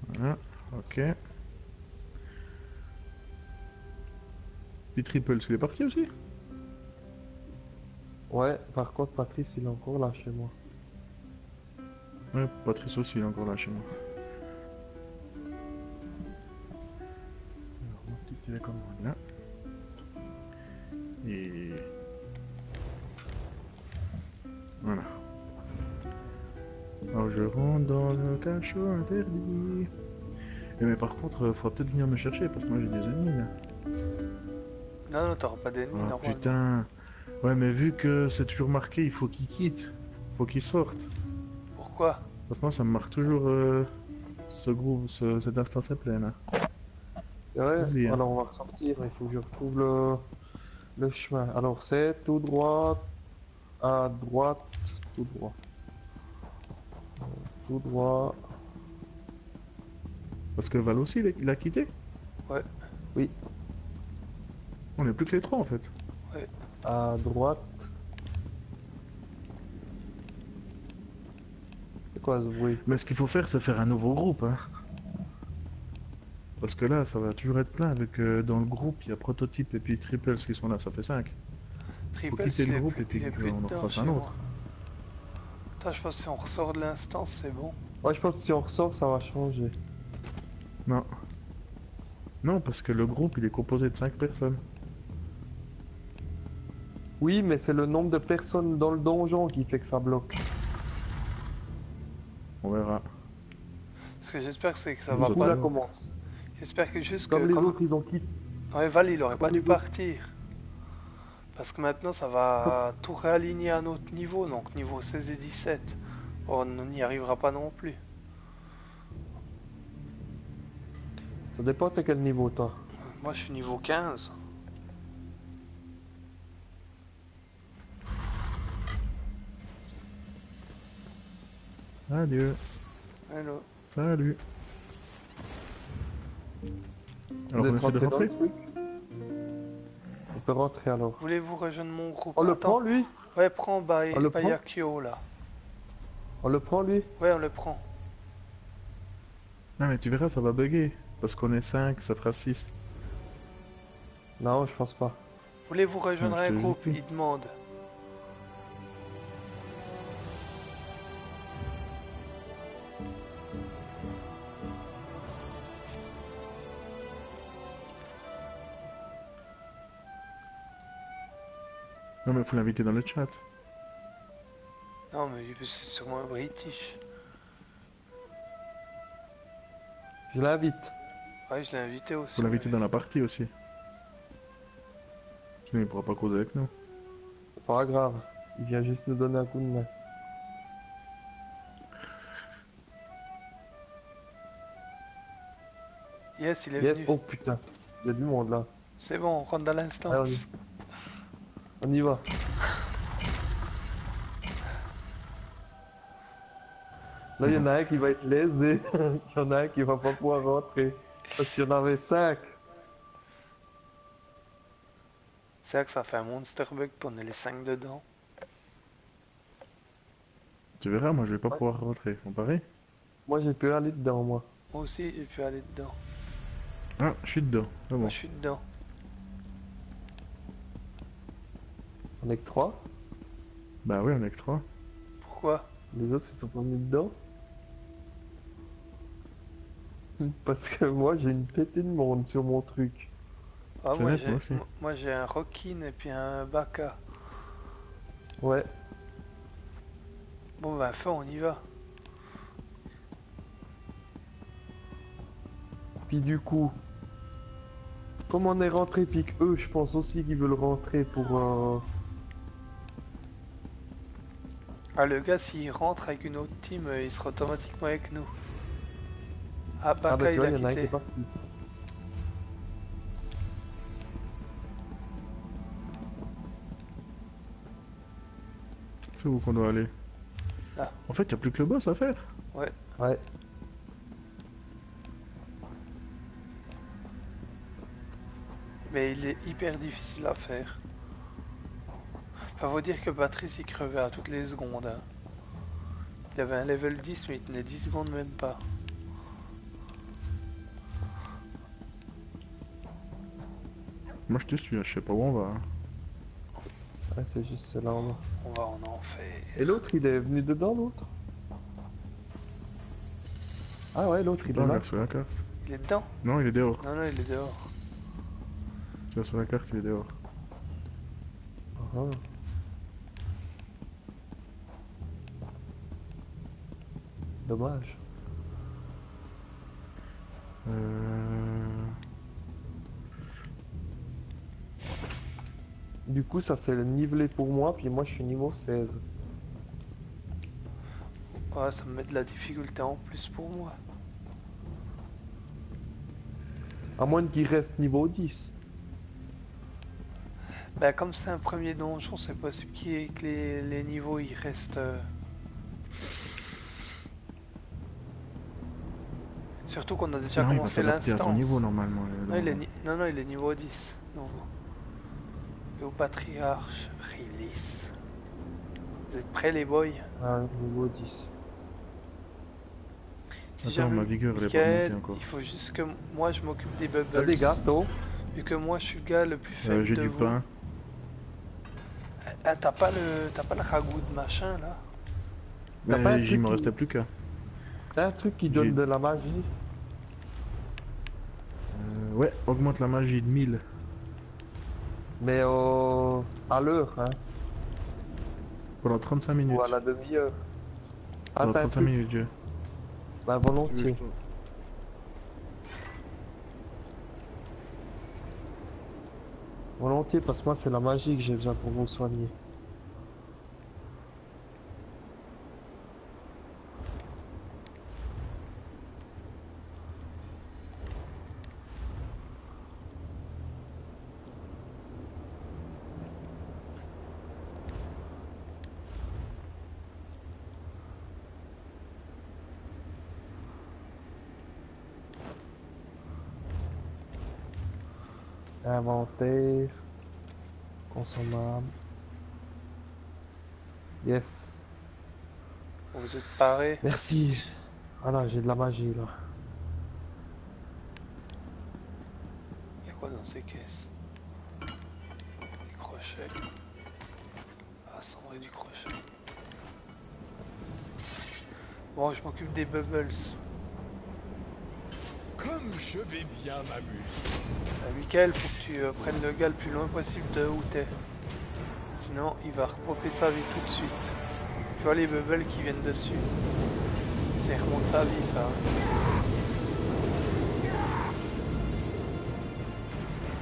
Voilà, ok. Puis Triple, il est parti aussi? Ouais, par contre, Patrice, il est encore là chez moi. Ouais, Patrice aussi, il est encore là chez moi. Alors, ma petite télécommande là. Et... Voilà. Alors je rentre dans le cachot interdit. Mais par contre, faudra peut-être venir me chercher parce que moi j'ai des ennemis là. Non, non, t'auras pas d'ennemis Ah normalement. putain. Ouais, mais vu que c'est toujours marqué, il faut qu'il quitte. Faut qu'il sorte. Pourquoi? Parce que moi ça me marque toujours ce groupe, cette instance est pleine. Hein. Ouais, Vas-y, hein. alors on va ressortir, il faut que je retrouve le chemin. Alors c'est tout droit, à droite, tout droit. Tout droit. Parce que Val aussi, il a quitté. Ouais. Oui, On est plus que les trois en fait. à droite. C'est quoi ce bruit? Mais ce qu'il faut faire, c'est faire un nouveau groupe. Hein. Parce que là, ça va toujours être plein. Avec dans le groupe, il y a Prototype et puis Triples qui sont là, ça fait 5. Faut Ripple, quitter il le est groupe plus- et puis il est plus qu'on en dedans refasse chez un moi. autre. Attends, je pense que si on ressort de l'instance, c'est bon. Ouais, je pense que si on ressort, ça va changer. Non. Non, parce que le groupe il est composé de 5 personnes. Oui, mais c'est le nombre de personnes dans le donjon qui fait que ça bloque. On verra. Ce que j'espère, c'est que ça Du va Du coup, pas. là commence. J'espère que juste Comme que. les autres, ils ont quitté. Ouais, Val, il aurait pas Comme dû les autres. partir. Parce que maintenant, ça va tout réaligner à notre niveau, donc niveau 16 et 17. On n'y arrivera pas non plus. Ça dépend de quel niveau toi. Moi, je suis niveau 15. Adieu. Hello. Salut. Alors Vous on êtes essaie de rentré dans rentrer? le truc? On peut rentrer alors. Voulez-vous rejoindre mon groupe? On le Attends. prend lui? Ouais, prends On le prend Bayakio là. On le prend lui? Ouais, on le prend. Ah mais tu verras ça va bugger. Parce qu'on est 5, ça fera 6. Non, je pense pas. Voulez-vous rejoindre Ouais, je un te groupe? dis. Il demande. Non mais faut l'inviter dans le chat. Non, mais c'est sûrement un British. Je l'invite. Ouais, je l'ai invité aussi. Faut l'inviter dans la partie aussi. Sinon il pourra pas causer avec nous. C'est pas grave. Il vient juste nous donner un coup de main. Yes, il est Yes. venu. Oh putain. Il y a du monde là. C'est bon, on rentre dans l'instant. Allez, on y va. Là, il y en a un qui va être lésé. Il y en a un qui va pas pouvoir rentrer. Parce qu'il y en avait 5. C'est vrai que ça fait un monster bug pour on est les 5 dedans. Tu verras, moi je vais pas pouvoir rentrer. On parie? Moi, j'ai pu aller dedans, moi. Moi aussi, j'ai pu aller dedans. Ah, je suis dedans. C'est Moi, bon. je suis dedans. On est que 3. Bah oui, on est que 3. Pourquoi? Les autres, ils sont pas mis dedans. Parce que moi, j'ai une pétée de monde sur mon truc. Ah, C'est moi, net, moi aussi. moi j'ai un Rockin et puis un Baka. Ouais. Bon, bah, feu, on y va. Puis du coup, comme on est rentré, puis que eux, je pense aussi qu'ils veulent rentrer pour... Ah, le gars, s'il rentre avec une autre team, il sera automatiquement avec nous. Ah, Baka, Ah bah tu il vois, a il y en a un qui quitté. est parti. C'est où qu'on doit aller? Là. En fait, y a plus que le boss à faire. Ouais. Mais il est hyper difficile à faire. Enfin, faut dire que Patrice, il crevait à toutes les secondes. Hein. Il avait un level 10, mais il tenait 10 secondes même pas. Moi je te suis, je sais pas où on va. Hein. Ouais, c'est juste c'est là en bas. On va en enfer. Et l'autre, il est venu dedans, l'autre? Ah ouais, l'autre, il Non, est là. regarde sur la carte. Il est dedans? Non, il est dehors. Non, non, il est dehors. Tu vois sur la carte, il est dehors. Ah. Dommage. Du coup, ça c'est le nivelé pour moi, puis moi je suis niveau 16. Ouais, ça me met de la difficulté en plus pour moi. À moins qu'il reste niveau 10. Bah, comme c'est un premier donjon, c'est possible que les niveaux ils restent. Surtout qu'on a déjà Non, il va commencé s'adapter à ton l'instance. niveau normalement. Non, non, non, il est niveau 10. Non. Et au patriarche, release. Vous êtes prêts les boys? Ah, niveau 10. Si Attends, jamais ma vigueur, elle est pas Michael, montée encore. il faut juste que moi je m'occupe des T'as bubbles. des gâteaux? Vu que moi je suis le gars le plus faible J'ai de du vous. pain. Ah, t'as pas le ragoût de machin là? T'as pas un Mais j'y truc me qui- restait plus qu'à. T'as un truc qui donne J'ai- de la magie. Ouais, augmente la magie de 1000. Mais à l'heure, hein. Pendant 35 minutes. Ou à la demi-heure. Ah, Pendant t'as un 35 truc. minutes, Dieu. Bah, Tu veux que volontiers. je te- Volontiers, parce que moi, c'est la magie que j'ai besoin pour vous soigner. Inventaire. Consommable. Yes. Vous êtes parés? Merci. Voilà, j'ai de la magie là. Il y a quoi dans ces caisses? Des crochets. Ah, cendré du crochet. Bon, je m'occupe des bubbles. Comme je vais bien m'amuser. Michael, faut que tu prennes le gars le plus loin possible de où t'es. Sinon, il va repopper sa vie tout de suite. Tu vois les bubbles qui viennent dessus? Ça remonte sa vie, ça.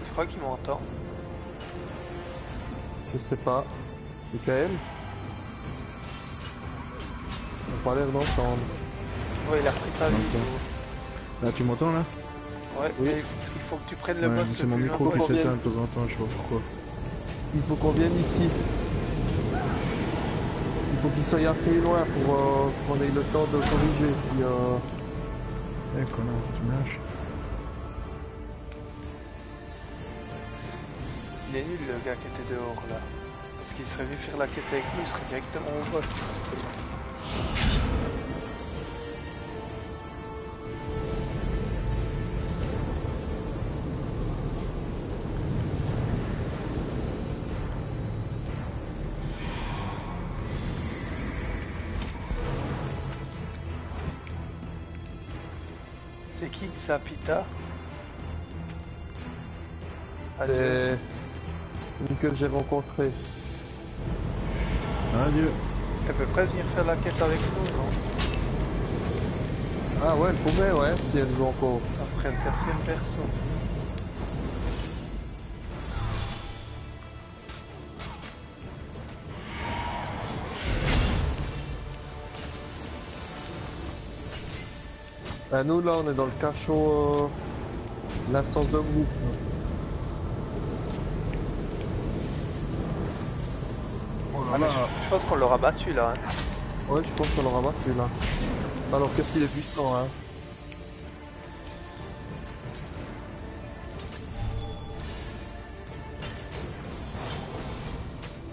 Je crois qu'il m'entend. Je sais pas. Michael? On a pas l'air d'entendre. Ouais, il a repris sa vie. Là, tu m'entends là? Ouais, Oui. mais il faut que tu prennes le Ouais, boss. c'est le mon plus micro loin qui possible. s'éteint de temps en temps, je sais pas pourquoi. Il faut qu'on vienne ici. Il faut qu'il soit assez loin pour qu'on ait le temps de corriger. Puis, Eh, connard, tu me lâches. Il est nul le gars qui était dehors là. Parce qu'il serait venu faire la quête avec nous, il serait directement au boss. C'est qui ça, Pita? c'est une que j'ai rencontrée. Adieu. Elle peut presque venir faire la quête avec nous, non? Ah ouais, elle pouvait, ouais, si elle joue encore. Ça ferait un quatrième perso. Nous là, on est dans le cachot, l'instance de groupe. Oh Ah, mais je pense qu'on l'aura battu là. Hein. Ouais, je pense qu'on l'aura battu là. Alors qu'est-ce qu'il est puissant, hein.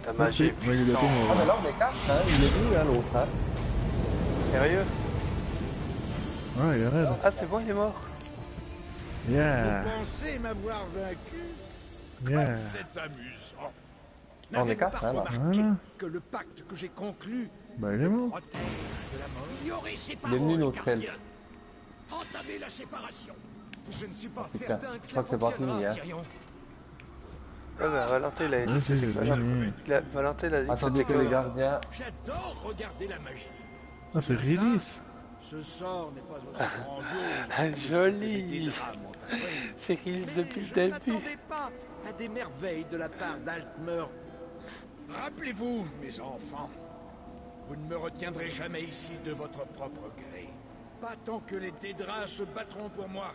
Ta magie est Ouais, il est puissante. d'accord, Ah mais là on est 4, hein, il est venu hein, l'autre, hein. Sérieux? Ouais, il est raide. Ah c'est bon, il est mort. Yeah. Vous pensez m'avoir vaincu? Yeah. C'est amusant. On est N'avez-vous quatre, pas hein, là. remarqué Voilà. que le pacte que j'ai conclu Bah, il est mort. protège de la mort? Ignorez ces Il est paroles, venu notre gardien. Entamez la séparation. Je ne suis pas Putain, certain je crois que c'est pas fini, hein. Sirion. Ouais, bah, Valentin il a Ouais, c'est fini. Valentin il a dit Attendez que les gardiens... J'adore regarder la magie. Ah, c'est Release. Ce sort n'est pas aussi grandiose. Ah, que joli. des drames ont appris. C'est qu'il Mais depuis le je ne début. m'attendais pas à des merveilles de la part d'Altmer. Rappelez-vous, mes enfants, vous ne me retiendrez jamais ici de votre propre gré. Pas tant que les Dédras se battront pour moi.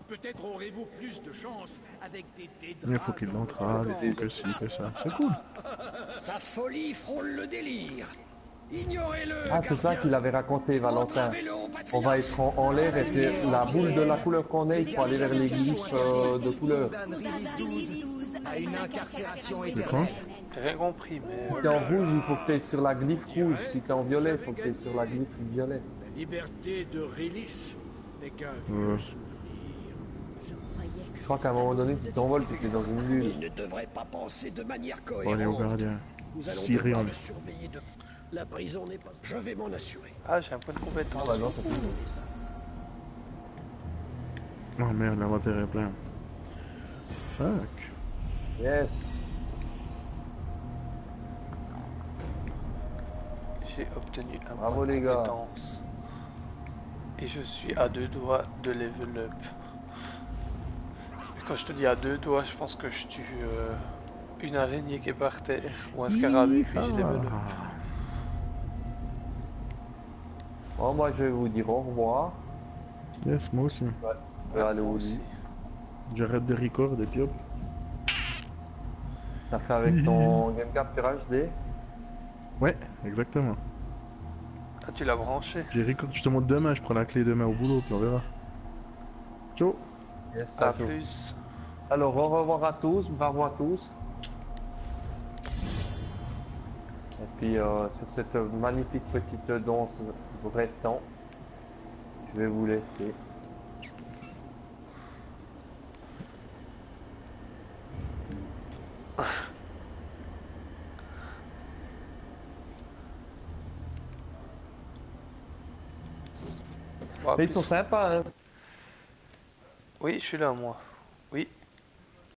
Peut-être aurez-vous plus de chance avec des Dédras. Il faut qu'il l'entrave, il faut que ci, que ça. C'est cool. Sa folie frôle le délire. Ignorez-le. Ah c'est ça qu'il avait raconté Valentin. On va être en l'air et puis la boule de la couleur qu'on est, il faut aller vers les glyphes de couleur. À une incarcération C'est quoi? J'ai rien compris, mais... Si t'es en rouge, il faut que t'es sur la glyphe rouge. Si t'es en violet, il faut que t'es sur la glyphe violette. La liberté de Rélis n'est qu'un vieux souvenir. Je crois qu'à un moment donné, tu t'envoles puis t'es dans une bulle. Il ne devrait pas penser de manière Bon, allez au cohérente. gardien. Nous allons Syrian. devoir le surveiller de... La prison n'est pas... Je vais m'en assurer. Ah, j'ai un point de compétence. Ah bah non, c'est plus. Oh merde, l'inventaire est plein. Fuck. Yes. J'ai obtenu un Bravo, point de les gars. compétence. Et je suis à 2 doigts de level up. Et quand je te dis à 2 doigts, je pense que je tue une araignée qui est par terre ou un scarabée, puis je level up. Bon, moi je vais vous dire au revoir. Yes, moi aussi. Je vais aller Moi au aussi. lit. J'arrête de record et puis hop. T'as fait avec ton Game Capture HD. Ouais, exactement. Ah, tu l'as branché. J'ai record, je te montre demain, je prends la clé demain au boulot, puis on verra. Ciao. Yes, À ça joue. plus. Alors au revoir à tous, bravo à tous. Et puis sur cette magnifique petite danse vrai temps, je vais vous laisser. Bon, à Mais ils plus. sont sympas, hein. Oui, je suis là, moi. Oui.